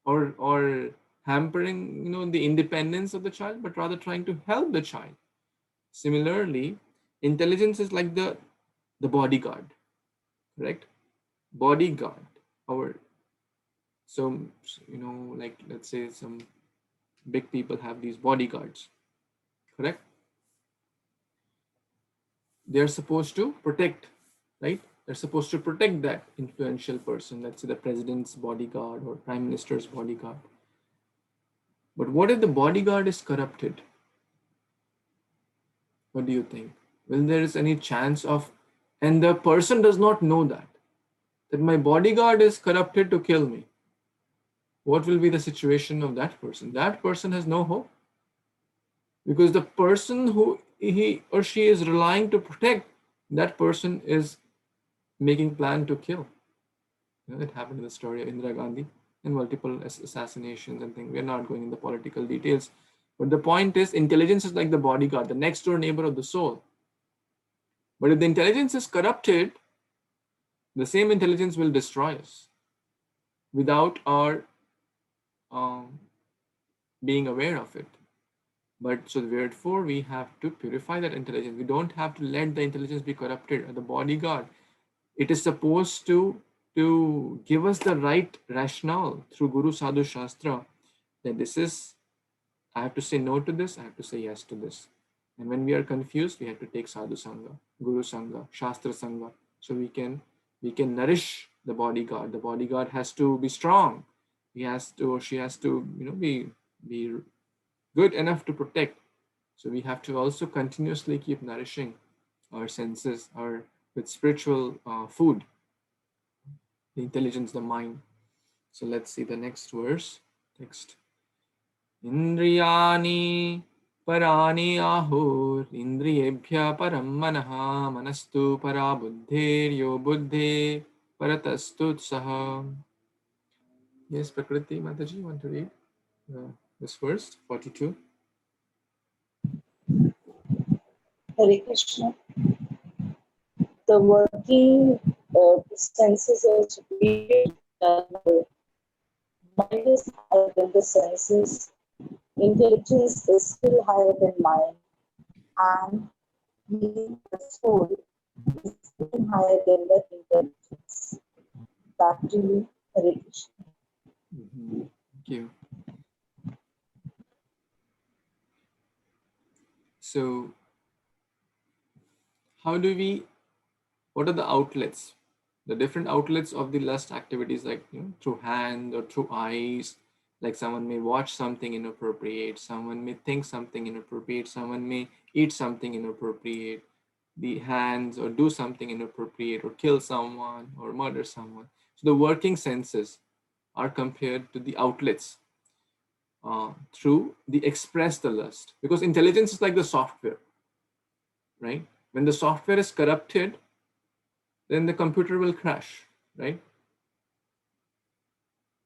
or hampering the independence of the child, but rather trying to help the child? Similarly, intelligence is like the bodyguard, correct? Bodyguard. So like let's say some big people have these bodyguards, correct? They're supposed to protect, right? They're supposed to protect that influential person, let's say the president's bodyguard or prime minister's bodyguard. But what if the bodyguard is corrupted? What do you think? Will there is any chance of, and the person does not know that my bodyguard is corrupted to kill me? What will be the situation of that person? That person has no hope, because the person who he or she is relying to protect, that person is making plan to kill. It happened in the story of Indira Gandhi and multiple assassinations and things. We're not going into political details, but the point is, intelligence is like the bodyguard, the next door neighbor of the soul. But if the intelligence is corrupted, the same intelligence will destroy us without our being aware of it. But so therefore we have to purify that intelligence. We don't have to let the intelligence be corrupted. The bodyguard, it is supposed to give us the right rationale through Guru Sadhu Shastra, that this is, I have to say no to this, I have to say yes to this. And when we are confused, we have to take Sadhu Sangha, Guru Sangha, Shastra Sangha, so we can nourish the bodyguard. The bodyguard has to be strong. He has to, or she has to, be good enough to protect. So we have to also continuously keep nourishing our senses, with spiritual food, the intelligence, the mind. So let's see the next verse. Text. Indriyani parani ahur indriyebhya param manaha manastu para buddhir yo buddhe paratastut saha. Yes, Prakriti Mataji, you want to read this verse, 42? Hare Krishna. The working senses are superior to the mind is higher than the senses, intelligence is still higher than mind, and the soul is even higher than the intelligence. Back to you, Hare Krishna. Thank you. So, what are the outlets? The different outlets of the lust activities, like through hand or through eyes. Like someone may watch something inappropriate, someone may think something inappropriate, someone may eat something inappropriate. The hands, or do something inappropriate, or kill someone, or murder someone. So the working senses are compared to the outlets through the express the lust, because intelligence is like the software, right? When the software is corrupted, then the computer will crash, right?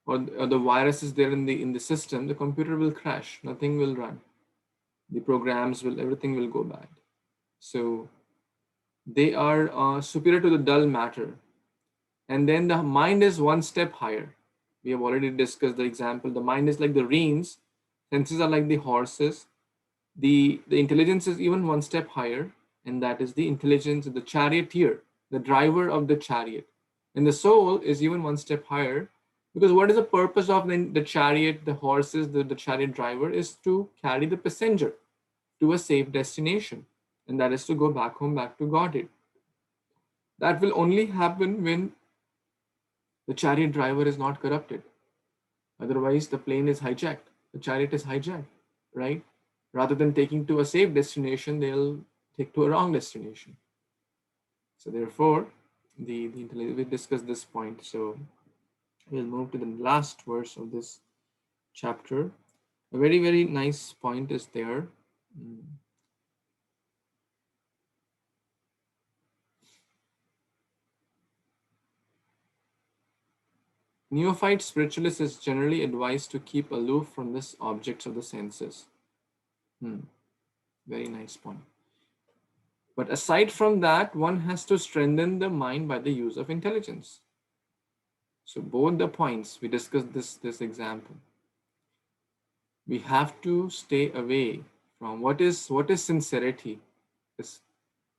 Or the virus is there in the system, the computer will crash, nothing will run, the programs will, everything will go bad. So they are superior to the dull matter. And then the mind is one step higher. We have already discussed the example. The mind is like the reins, senses are like the horses. The intelligence is even one step higher, and that is the intelligence of the charioteer, the driver of the chariot. And the soul is even one step higher, Because what is the purpose of the chariot, the horses, the chariot driver is to carry the passenger to a safe destination. And that is to go back home, back to Godhead. That will only happen when the chariot driver is not corrupted. Otherwise, the plane is hijacked, the chariot is hijacked, right? Rather than taking to a safe destination, they'll take to a wrong destination. So therefore, we discussed this point. So we'll move to the last verse of this chapter. A very, very nice point is there. Neophyte spiritualist is generally advised to keep aloof from this objects of the senses. Very nice point. But aside from that, one has to strengthen the mind by the use of intelligence. So both the points, we discussed this example. We have to stay away from what is sincerity.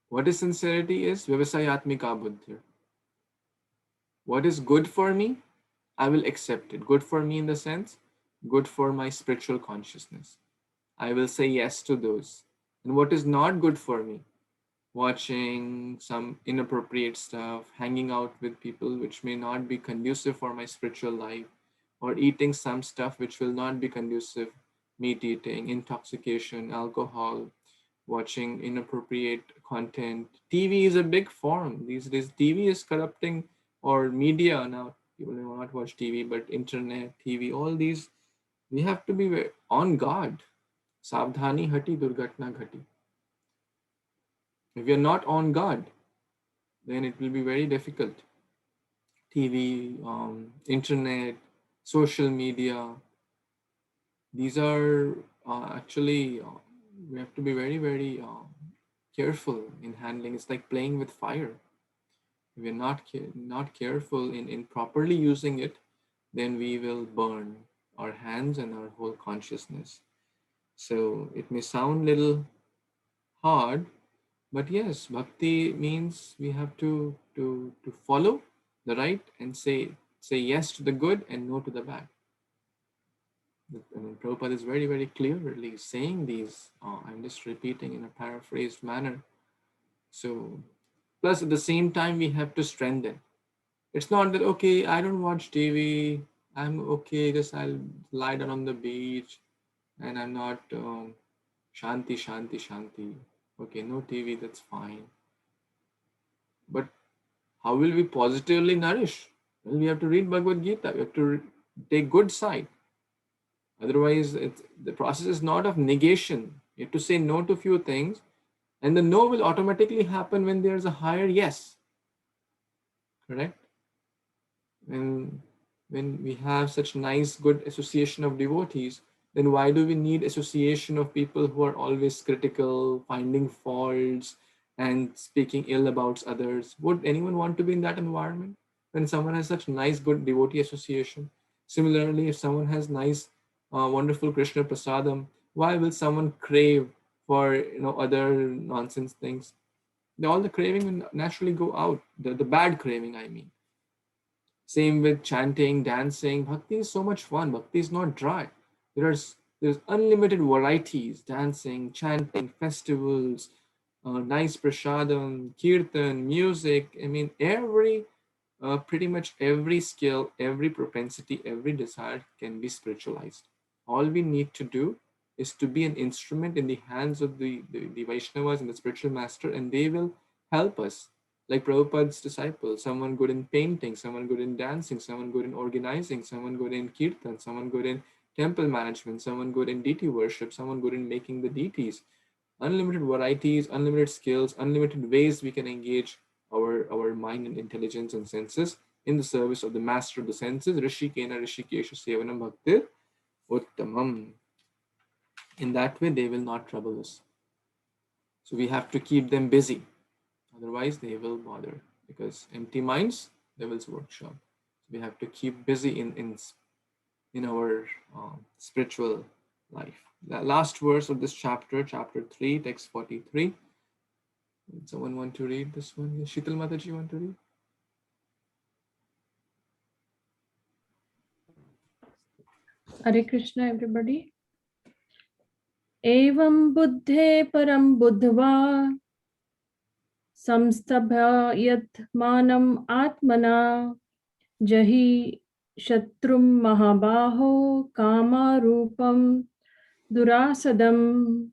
What is sincerity is Vyavasayatmika buddhi. What is good for me, I will accept it. Good for me in the sense, good for my spiritual consciousness. I will say yes to those. And what is not good for me, watching some inappropriate stuff, hanging out with people which may not be conducive for my spiritual life, or eating some stuff which will not be conducive, meat eating, intoxication, alcohol, watching inappropriate content. TV is a big form. These days, TV is corrupting, or media now. People will not watch TV, but internet, TV, all these, we have to be on guard. Savdhani hati, durgatna ghati. If you're not on guard, then it will be very difficult. TV, internet, social media, these are actually, we have to be very, very careful in handling. It's like playing with fire. If we're not careful in properly using it, then we will burn our hands and our whole consciousness. So it may sound little hard, but yes, bhakti means we have to follow the right and say yes to the good and no to the bad. I mean, Prabhupada is very, very clearly saying these. I'm just repeating in a paraphrased manner. So, plus at the same time, we have to strengthen. It's not that, okay, I don't watch TV. I'm okay, just I'll lie down on the beach and I'm not shanti, shanti, shanti. Okay, no TV, that's fine. But how will we positively nourish? Well, we have to read Bhagavad Gita. We have to take good side. Otherwise, the process is not of negation. You have to say no to few things, and the no will automatically happen when there's a higher yes. Correct? When we have such nice, good association of devotees, then why do we need association of people who are always critical, finding faults, and speaking ill about others? Would anyone want to be in that environment when someone has such nice, good devotee association? Similarly, if someone has nice, wonderful Krishna prasadam, why will someone crave for other nonsense things? All the craving will naturally go out. The bad craving, I mean. Same with chanting, dancing. Bhakti is so much fun. Bhakti is not dry. There's unlimited varieties: dancing, chanting, festivals, nice prasadam, kirtan, music. I mean, pretty much every skill, every propensity, every desire can be spiritualized. All we need to do is to be an instrument in the hands of the Vaishnavas and the spiritual master, and they will help us. Like Prabhupada's disciples, someone good in painting, someone good in dancing, someone good in organizing, someone good in kirtan, someone good in temple management, someone good in deity worship, someone good in making the deities. Unlimited varieties, unlimited skills, unlimited ways we can engage our mind and intelligence and senses in the service of the master of the senses. Rishikena Rishikesha Sevanam Bhaktir Uttamam. In that way, they will not trouble us. So we have to keep them busy. Otherwise, they will bother, because empty minds, devil's workshop. We have to keep busy in our spiritual life. The last verse of this chapter, chapter 3, text 43. Would someone want to read this one? Sheetal Mataji, want to read? Hare Krishna, everybody. Evam buddhe param buddhva samstabha yat manam atmana jahi shatrum mahabaho kama rupam durasadam.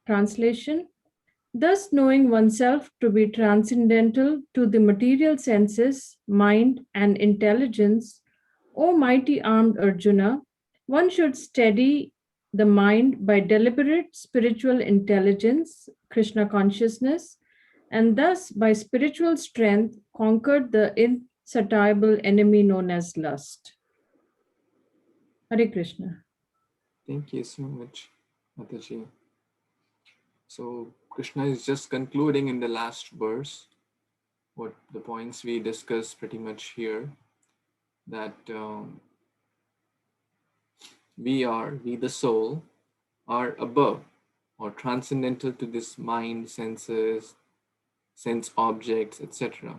Translation. Thus, knowing oneself to be transcendental to the material senses, mind, and intelligence, O mighty armed Arjuna, one should steady the mind by deliberate spiritual intelligence, Krishna consciousness, and thus by spiritual strength conquered the insatiable enemy known as lust. Hare Krishna. Thank you so much, Mataji. So Krishna is just concluding in the last verse what the points we discussed pretty much here, that we the soul, are above or transcendental to this mind, senses, sense objects, etc.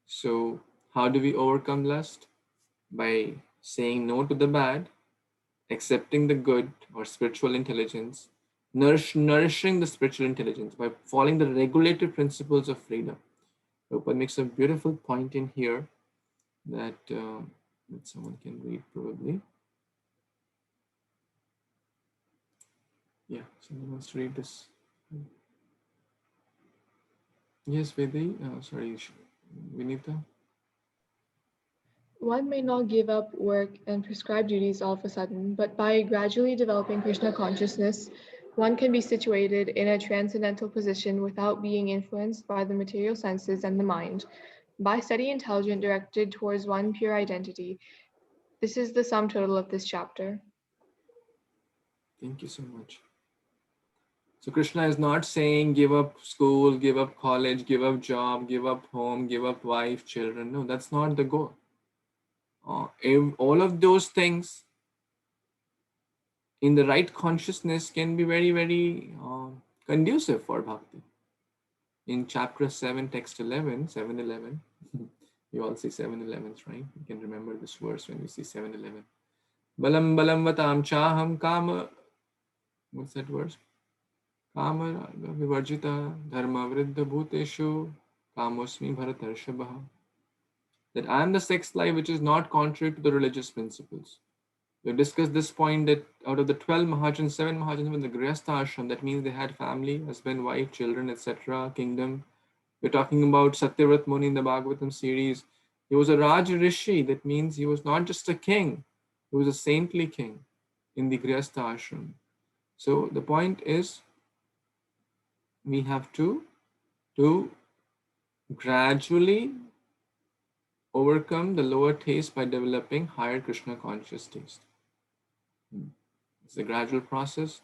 So how do we overcome lust? By saying no to the bad, accepting the good or spiritual intelligence, nourishing the spiritual intelligence by following the regulative principles of freedom. Prabhupada makes a beautiful point in here that someone can read probably. Yeah, someone wants to read this. Yes, Vedi. Sorry, Vinita. One may not give up work and prescribed duties all of a sudden, but by gradually developing Krishna consciousness, one can be situated in a transcendental position without being influenced by the material senses and the mind, by steady intelligence directed towards one pure identity. This is the sum total of this chapter. Thank you so much. So Krishna is not saying give up school, give up college, give up job, give up home, give up wife, children. No, that's not the goal. All of those things in the right consciousness can be very, very conducive for bhakti. In chapter 7, text 11, 7-11, you all see 7-11s, right? You can remember this verse when you see 7-11. Balam balam vatam chaham kama. What's that verse? Kama vivarjita dharma vriddha bhuteshu kamosmi bharatarshavaha. That I am the sex life which is not contrary to the religious principles. We discussed this point that out of the 12 Mahajans, 7 Mahajans were in the Grihastha ashram. That means they had family, husband, wife, children, etc., kingdom. We're talking about Satyavrat Muni in the Bhagavatam series. He was a Raj Rishi. That means he was not just a king, he was a saintly king in the Grihastha ashram. So the point is, we have to gradually overcome the lower taste by developing higher Krishna conscious taste. It's a gradual process.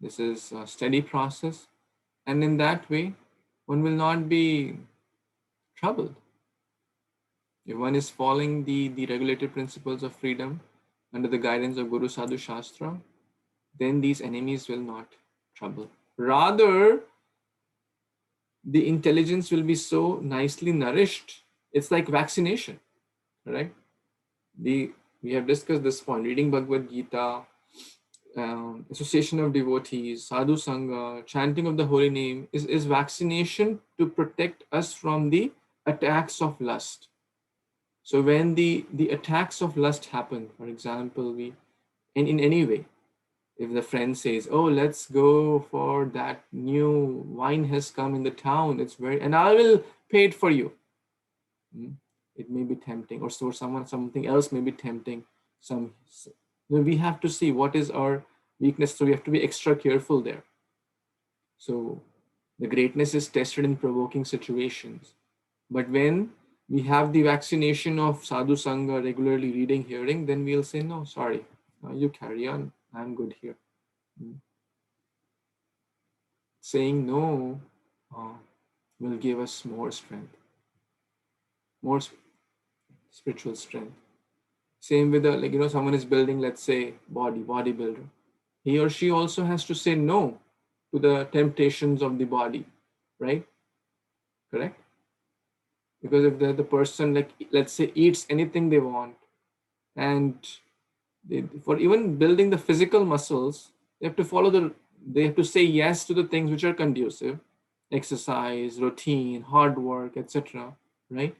This is a steady process. And in that way, one will not be troubled. If one is following the regulated principles of freedom under the guidance of Guru Sadhu Shastra, then these enemies will not trouble. Rather, the intelligence will be so nicely nourished. It's like vaccination, right? We have discussed this point, reading Bhagavad Gita, association of devotees, sadhu sangha, chanting of the holy name is vaccination to protect us from the attacks of lust. So when the attacks of lust happen, for example, in any way, if the friend says, oh, let's go for that new wine has come in the town, and I will pay it for you. It may be tempting, or so something else may be tempting. We have to see what is our weakness, so we have to be extra careful there. So the greatness is tested in provoking situations. But when we have the vaccination of sadhu sangha, regularly reading, hearing, then we'll say, no, sorry, you carry on, I'm good here. Saying no will give us more strength, more spiritual strength. Same with someone is building, let's say, bodybuilder. He or she also has to say no to the temptations of the body, right? Correct? Because if the person, like, let's say, eats anything they want, and for even building the physical muscles, they have to they have to say yes to the things which are conducive: exercise, routine, hard work, etc. Right?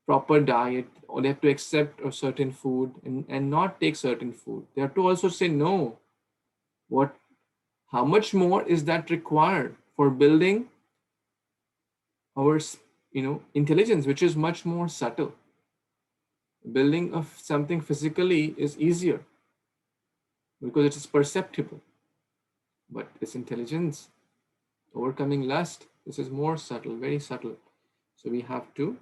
Proper diet, or they have to accept a certain food and not take certain food. They have to also say no. How much more is that required for building our intelligence, which is much more subtle? Building of something physically is easier because it is perceptible, but this intelligence, overcoming lust, this is more subtle, very subtle. So we have to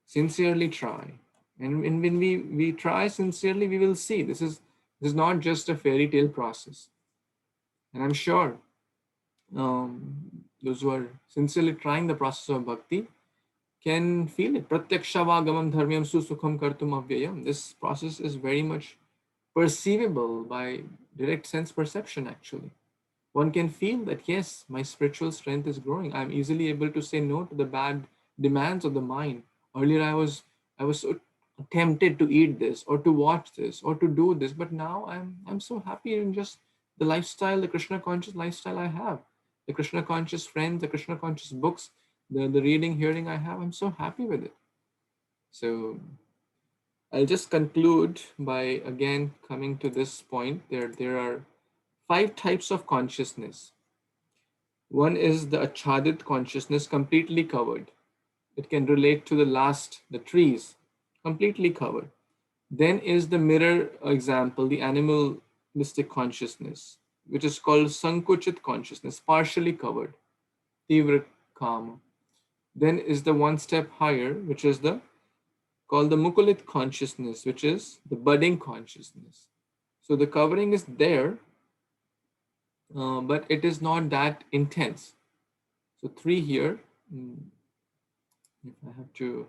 sincerely try, and when we try sincerely, we will see this is not just a fairy tale process. And I'm sure those who are sincerely trying the process of bhakti can feel it. Pratyakshavāgamam dharmyam susukham kartum avyayam. This process is very much perceivable by direct sense perception, actually. One can feel that, yes, my spiritual strength is growing. I'm easily able to say no to the bad demands of the mind. Earlier, I was so tempted to eat this or to watch this or to do this, but now I'm so happy in just the lifestyle, the Krishna conscious lifestyle I have, the Krishna conscious friends, the Krishna conscious books, the reading, hearing I have. I'm so happy with it. So I'll just conclude by again coming to this point. There are 5 types of consciousness. One is the achadit consciousness, completely covered. It can relate to the trees, completely covered. Then is the mirror example, the animal mystic consciousness, which is called sankuchit consciousness, partially covered, Tivrakama. Then is the one step higher, which is called the mukulit consciousness, which is the budding consciousness. So the covering is there, but it is not that intense. So 3 here. If I have to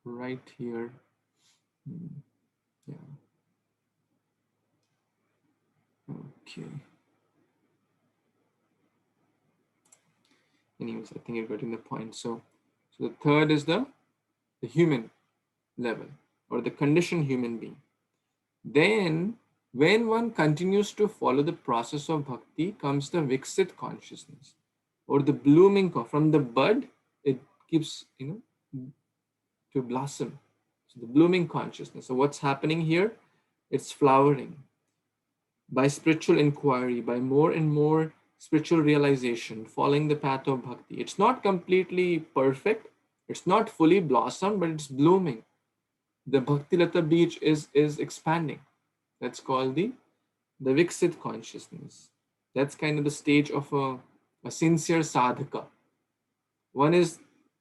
write here, yeah. Okay. Anyways, I think you're getting the point. So the third is the human level, or the conditioned human being. Then when one continues to follow the process of bhakti, comes the viksit consciousness, or the blooming. From the bud, it keeps to blossom. So the blooming consciousness. So what's happening here? It's flowering by spiritual inquiry, by more and more spiritual realization, following the path of bhakti. It's not completely perfect, it's not fully blossomed, but it's blooming. The Bhakti Lata beach is expanding. That's called the Viksit consciousness. That's kind of the stage of a sincere sadhaka. One is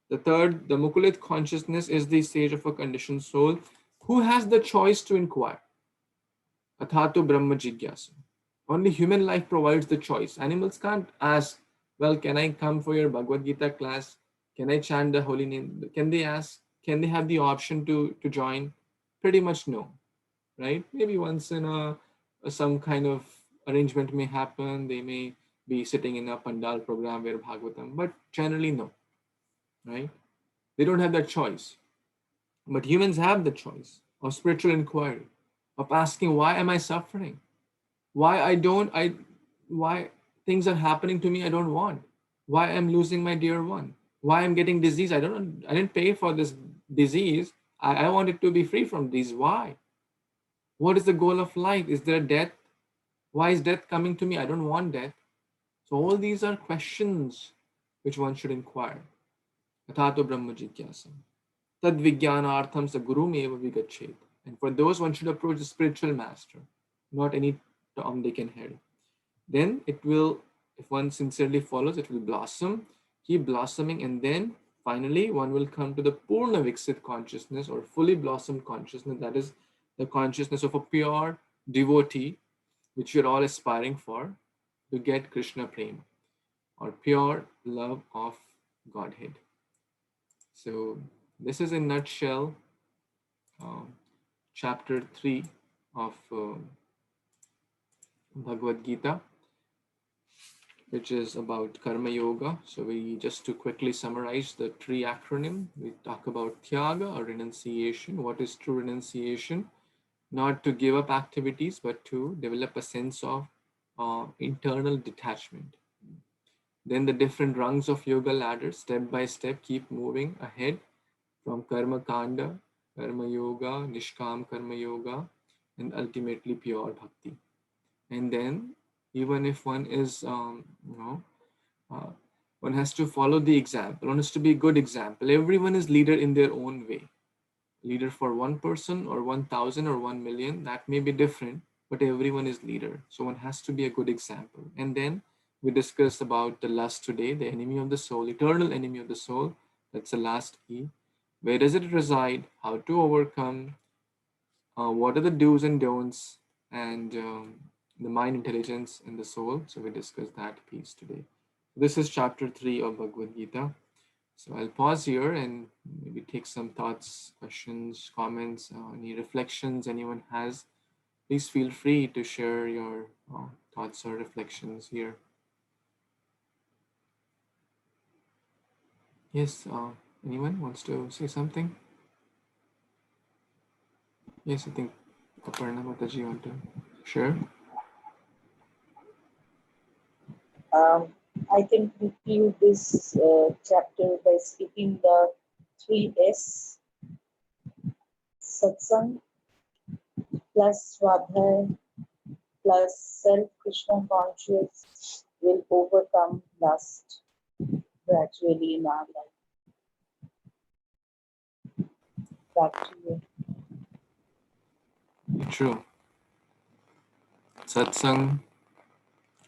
the third, the Mukulit consciousness is the stage of a conditioned soul who has the choice to inquire. Athato Brahma Jigyasa. Only human life provides the choice. Animals can't ask, well, can I come for your Bhagavad Gita class? Can I chant the holy name? Can they ask? Can they have the option to join? Pretty much no, right? Maybe once in some kind of arrangement may happen. They may be sitting in a pandal program where Bhagavatam, but generally no, right? They don't have that choice. But humans have the choice of spiritual inquiry, of asking, why am I suffering? Why things are happening to me I don't want? Why I'm losing my dear one? Why I'm getting disease? I didn't pay for this disease. I want it to be free from these. Why? What is the goal of life? Is there death? Why is death coming to me? I don't want death. So all these are questions which one should inquire. Athato Brahma Jigyasa. Tad Vijnanartham sa Guru Meva Vigachet. And for those, one should approach the spiritual master, not any Tom, Dick, and Harry. Then it will, if one sincerely follows, it will blossom, keep blossoming, and then finally one will come to the Purna Viksit consciousness, or fully blossomed consciousness. That is the consciousness of a pure devotee, which you're all aspiring for, to get Krishna Prema, or pure love of Godhead. So this is in a nutshell chapter 3 of Bhagavad Gita. which is about Karma Yoga. So we just to quickly summarize the three acronym, we talk about Tyaga or renunciation. What is true renunciation? Not to give up activities, but to develop a sense of internal detachment. Then the different rungs of yoga ladder, step by step, keep moving ahead from Karma Kanda, Karma Yoga, Nishkam Karma Yoga, and ultimately pure Bhakti. And then, even if one is, one has to follow the example, one has to be a good example. Everyone is leader in their own way. Leader for one person or 1,000 or 1 million, that may be different, but everyone is leader. So one has to be a good example. And then we discussed about the lust today, the enemy of the soul, eternal enemy of the soul. That's the last key. Where does it reside? How to overcome? What are the do's and don'ts? And the mind, intelligence, and the soul. So we discussed that piece today. This is chapter 3 of Bhagavad Gita. So I'll pause here and maybe take some thoughts, questions, comments, any reflections anyone has. Please feel free to share your thoughts or reflections here. Yes, anyone wants to say something? Yes, I think Aparna Mataji want to share. I can conclude this chapter by speaking the 3S: satsang plus swadhyay plus self-Krishna conscious will overcome lust gradually in our life. Back to you. True. Satsang,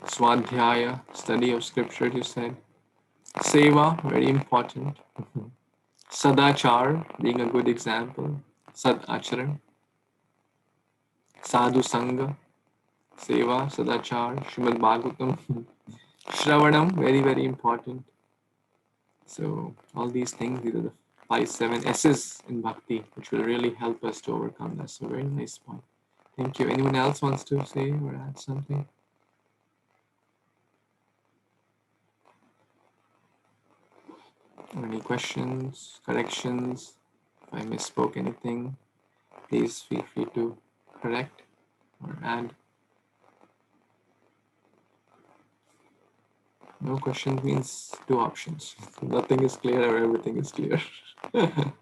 Swadhyaya, study of scripture, you said. Seva, very important. Sadachar, being a good example. Sad Acharan. Sadhu Sangha, Seva, Sadachar, Srimad Bhagavatam. Shravanam, very, very important. So all these things, these are the 5-7 S's in Bhakti, which will really help us to overcome that. So very nice point. Thank you. Anyone else wants to say or add something? Any questions, corrections? If I misspoke anything, please feel free to correct or add. No questions means two options. Nothing is clear or everything is clear. And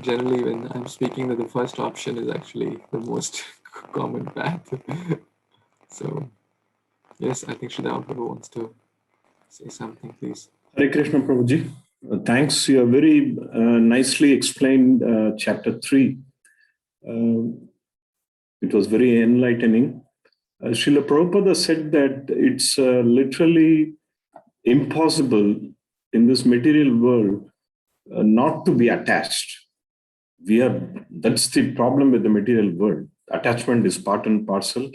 generally when I'm speaking, that the first option is actually the most common path. So yes, I think Shubha wants to say something, please. Hare Krishna Prabhuji. Thanks. You have very nicely explained chapter 3. It was very enlightening. Srila Prabhupada said that it's literally impossible in this material world not to be attached. That's the problem with the material world. Attachment is part and parcel,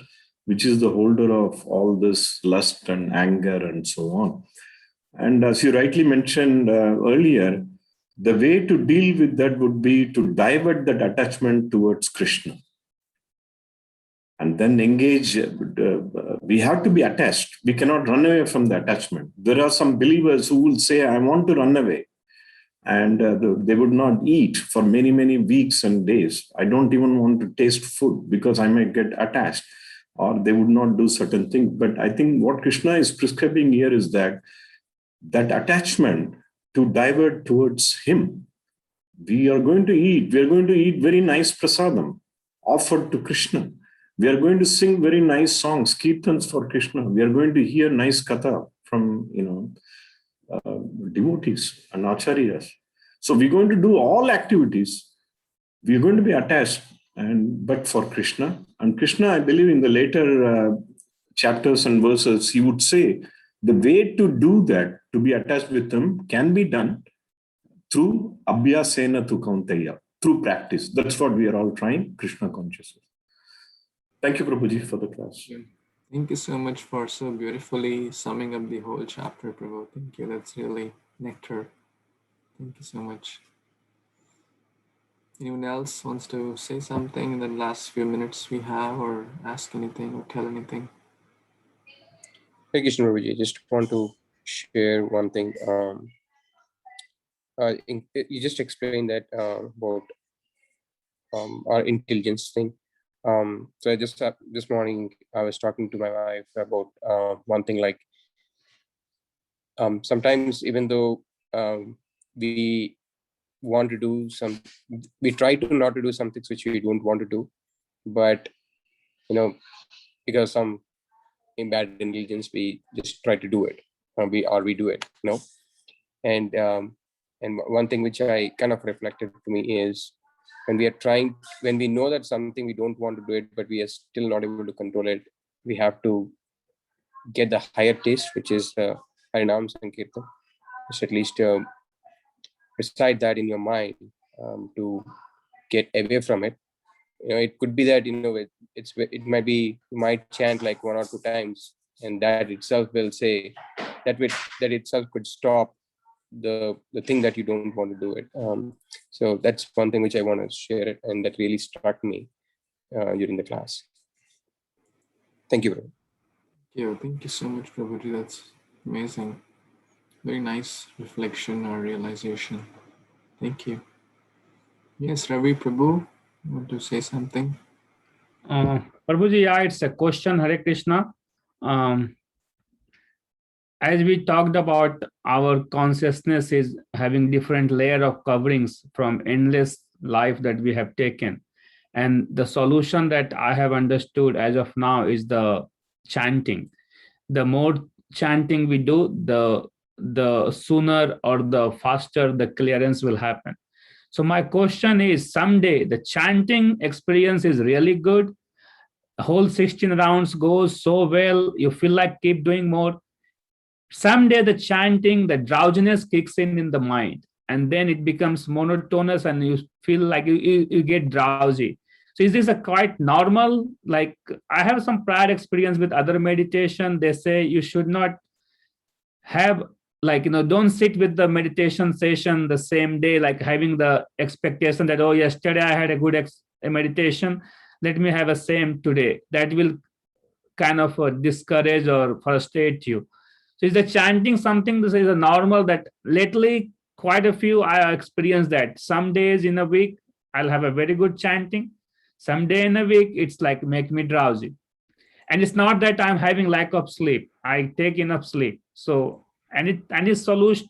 which is the holder of all this lust and anger and so on. And as you rightly mentioned earlier, the way to deal with that would be to divert that attachment towards Krishna. And then engage. We have to be attached. We cannot run away from the attachment. There are some believers who will say, I want to run away. And they would not eat for many, many weeks and days. I don't even want to taste food because I might get attached, or they would not do certain things. But I think what Krishna is prescribing here is that attachment to divert towards him. We are going to eat very nice prasadam offered to Krishna. We are going to sing very nice songs, kirtans for Krishna. We are going to hear nice katha from, devotees and acharyas. So we're going to do all activities. We're going to be attached, but for Krishna. And Krishna, I believe in the later chapters and verses, he would say, the way to do that, to be attached with him, can be done through abhyasena tu kaunteya, through practice. That's what we are all trying, Krishna consciousness. Thank you, Prabhuji, for the class. Thank you so much for so beautifully summing up the whole chapter, Prabhu. Thank you. That's really nectar. Thank you so much. Anyone else wants to say something in the last few minutes we have, or ask anything or tell anything? Hey, Krishna Prabhuji, just want to share one thing. You just explained that about our intelligence thing. So I just this morning I was talking to my wife about one thing, like sometimes even though we want to do some, we try to not to do some things which we don't want to do, but because some bad intelligence, we just try to do it, we do it, and one thing which I kind of reflected to me is when we know that something we don't want to do it, but we are still not able to control it, we have to get the higher taste, which is Harinam Sankirtan. Just at least recite that in your mind to get away from it. It could be that it might be, you might chant like 1 or 2 times, and that itself will say that itself could stop the thing that you don't want to do it. So that's one thing which I want to share it, and that really struck me during the class. Thank you. Yeah, thank you so much, Prabhuji. That's amazing. Very nice reflection or realization. Thank you. Yes, Ravi Prabhu, you want to say something? Prabhuji, yeah, it's a question. Hare Krishna. As we talked about, our consciousness is having different layer of coverings from endless life that we have taken. And the solution that I have understood as of now is the chanting. The more chanting we do, the sooner or the faster the clearance will happen. So my question is, someday the chanting experience is really good. The whole 16 rounds goes so well, you feel like keep doing more. Someday the chanting, the drowsiness kicks in the mind, and then it becomes monotonous and you feel like you get drowsy. So is this a quite normal? Like, I have some prior experience with other meditation. They say you should not have, like, don't sit with the meditation session the same day, like having the expectation that, oh, yesterday I had a good meditation, let me have a same today. That will kind of discourage or frustrate you. So is the chanting something this is a normal that lately quite a few I experienced that some days in a week I'll have a very good chanting. Some day in a week it's like make me drowsy. And it's not that I'm having lack of sleep. I take enough sleep. So any solution,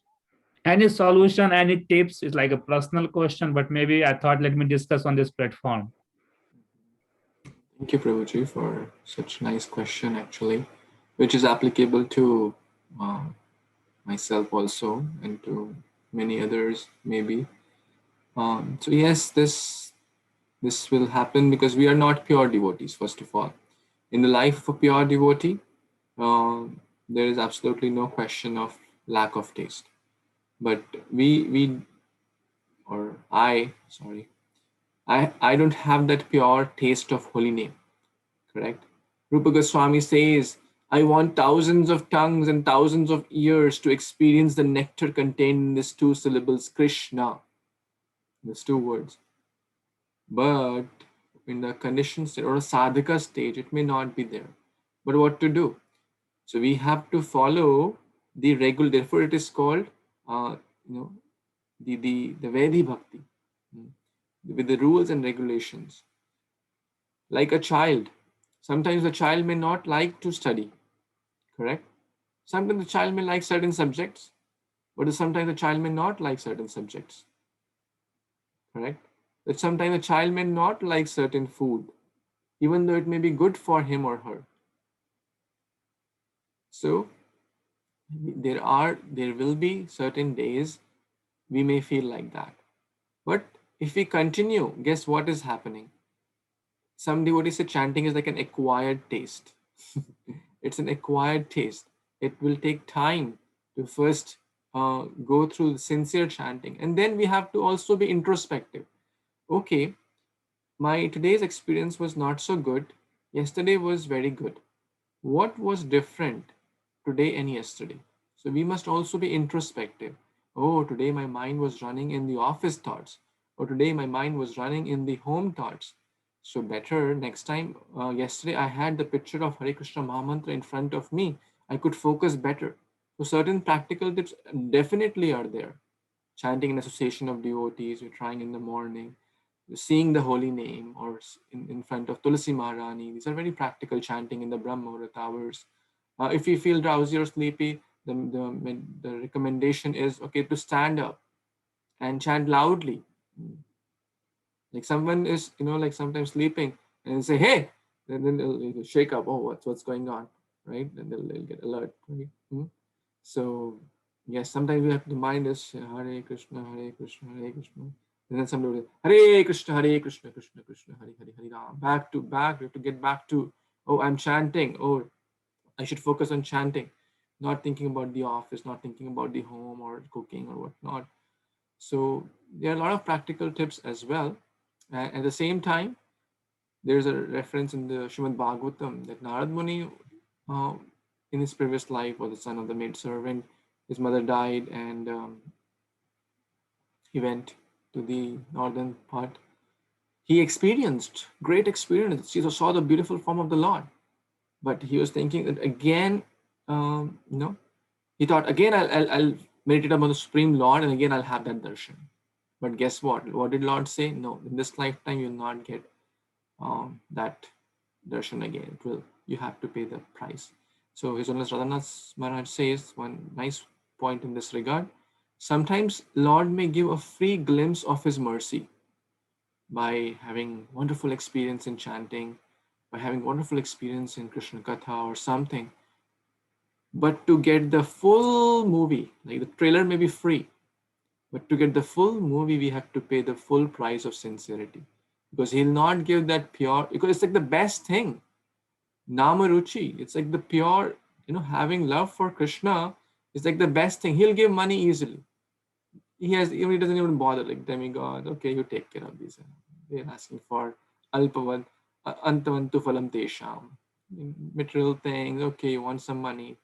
any tips is like a personal question, but maybe I thought let me discuss on this platform. Thank you, Prabhuji, for such a nice question, actually, which is applicable to myself also and to many others, maybe. So yes, this will happen because we are not pure devotees, first of all. In the life of a pure devotee, there is absolutely no question of lack of taste. But I don't have that pure taste of holy name, correct? Rupa Goswami says, I want thousands of tongues and thousands of ears to experience the nectar contained in these 2 syllables, Krishna, these 2 words. But in the conditioned state or a sadhaka stage, it may not be there. But what to do? So we have to follow the regular, therefore it is called, the Vedi Bhakti, with the rules and regulations. Like a child, sometimes the child may not like to study, correct? Sometimes the child may like certain subjects, but sometimes the child may not like certain subjects, correct? That sometimes the child may not like certain food, even though it may be good for him or her. So there will be certain days we may feel like that. But if we continue, guess what is happening? Some devotees say chanting is like an acquired taste. It's an acquired taste. It will take time to first go through the sincere chanting. And then we have to also be introspective. Okay, my today's experience was not so good. Yesterday was very good. What was different today and yesterday? So we must also be introspective. Oh, today my mind was running in the office thoughts. Or today my mind was running in the home thoughts. So better next time, yesterday I had the picture of Hare Krishna Mahamantra in front of me. I could focus better. So certain practical tips definitely are there. Chanting in association of devotees, you're trying in the morning, seeing the holy name, or in front of Tulasi Maharani. These are very practical. Chanting in the Brahma Muhurat hours. If you feel drowsy or sleepy, the recommendation is, okay, to stand up and chant loudly. Like someone is, like sometimes sleeping and say, hey, then they'll shake up. Oh, what's going on, right? Then they'll get alert, right? So yes, sometimes we have to mind us, Hare Krishna, Hare Krishna, Hare Krishna. And then somebody will say, Hare Krishna, Hare Krishna, Krishna Krishna, Hare Hare, Hare Ram. Back to back. We have to get back to, oh, I'm chanting. Oh, I should focus on chanting, not thinking about the office, not thinking about the home or cooking or whatnot. So there are a lot of practical tips as well. At the same time, there's a reference in the Srimad Bhagavatam that Narad Muni, in his previous life, was the son of the maidservant. His mother died, and he went to the northern part. He experienced great experience. He saw the beautiful form of the Lord, but he was thinking that again, he thought again I'll meditate upon the Supreme Lord, and again I'll have that darshan. But guess what? What did Lord say? No, in this lifetime you'll not get that darshan again. You have to pay the price. So His Holiness Radhanath Maharaj says one nice point in this regard. Sometimes Lord may give a free glimpse of His mercy by having wonderful experience in chanting, by having wonderful experience in Krishna Katha or something. But to get the full movie, like the trailer may be free, but to get the full movie, we have to pay the full price of sincerity, because He'll not give that pure, because it's like the best thing. Namaruchi, it's like the pure, having love for Krishna is like the best thing. He'll give money easily. He doesn't even bother, like demigod, okay, you take care of these. They're asking for alpavad, antavantu phalam tesham. Material things, okay, you want some money.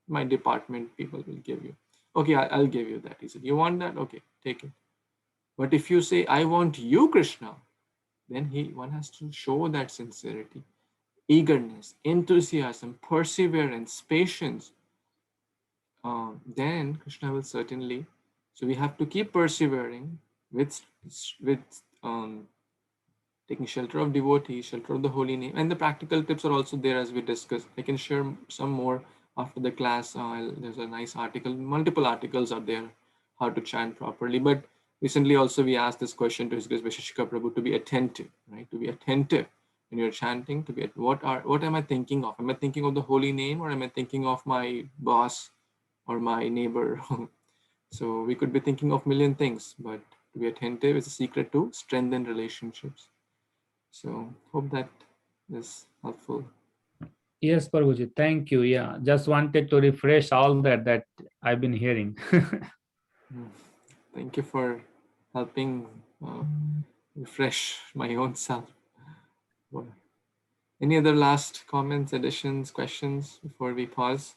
My department people will give you. Okay, I'll give you that. He said, you want that? Okay, take it. But if you say, I want you, Krishna, then one has to show that sincerity, eagerness, enthusiasm, perseverance, patience. Then Krishna will certainly. So we have to keep persevering with taking shelter of devotees, shelter of the holy name, and the practical tips are also there as we discussed. I can share some more after the class. There's a nice article, multiple articles are there, how to chant properly. But recently also we asked this question to His Grace Vaisheshika Prabhu to be attentive, right? To be attentive when you're chanting, to be what am I thinking of? Am I thinking of the holy name, or am I thinking of my boss or my neighbor? So we could be thinking of million things, but to be attentive is a secret to strengthen relationships. So hope that is helpful. Yes, Prabhuji, thank you. Yeah, just wanted to refresh all that I've been hearing. Thank you for helping refresh my own self. Any other last comments, additions, questions before we pause?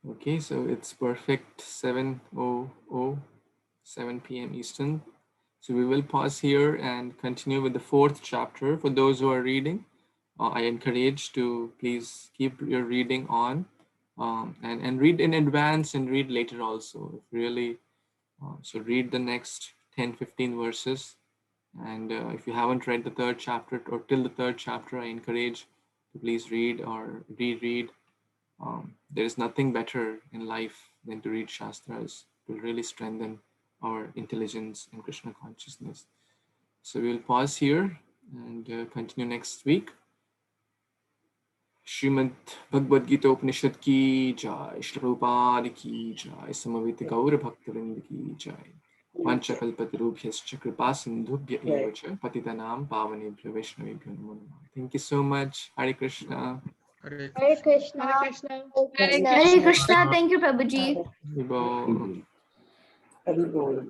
Okay, so it's perfect 7 p.m. Eastern. So we will pause here and continue with the 4th chapter. For those who are reading, I encourage to please keep your reading on and read in advance and read later also. If really, so read the next 10-15 verses. And if you haven't read the 3rd chapter or till the 3rd chapter, I encourage to please read or reread. There is nothing better in life than to read Shastras. It will really strengthen our intelligence in Krishna consciousness. So we'll pause here and continue next week. Srimad Bhagavad Gita Upanishad ki jai, Shri Prabhupada ki jai, Samavita Gaura Bhaktivinoda ki jai. Vanchakalpatarubhyascha kripa sindhubhya eva cha patitanam pavanebhyo vaishnavebhyo namo namah. Thank you so much. Hare Krishna. Hare Krishna. Hare Krishna. Hare Hare Krishna. Thank you, Prabhuji. Vibho. Hare Bol.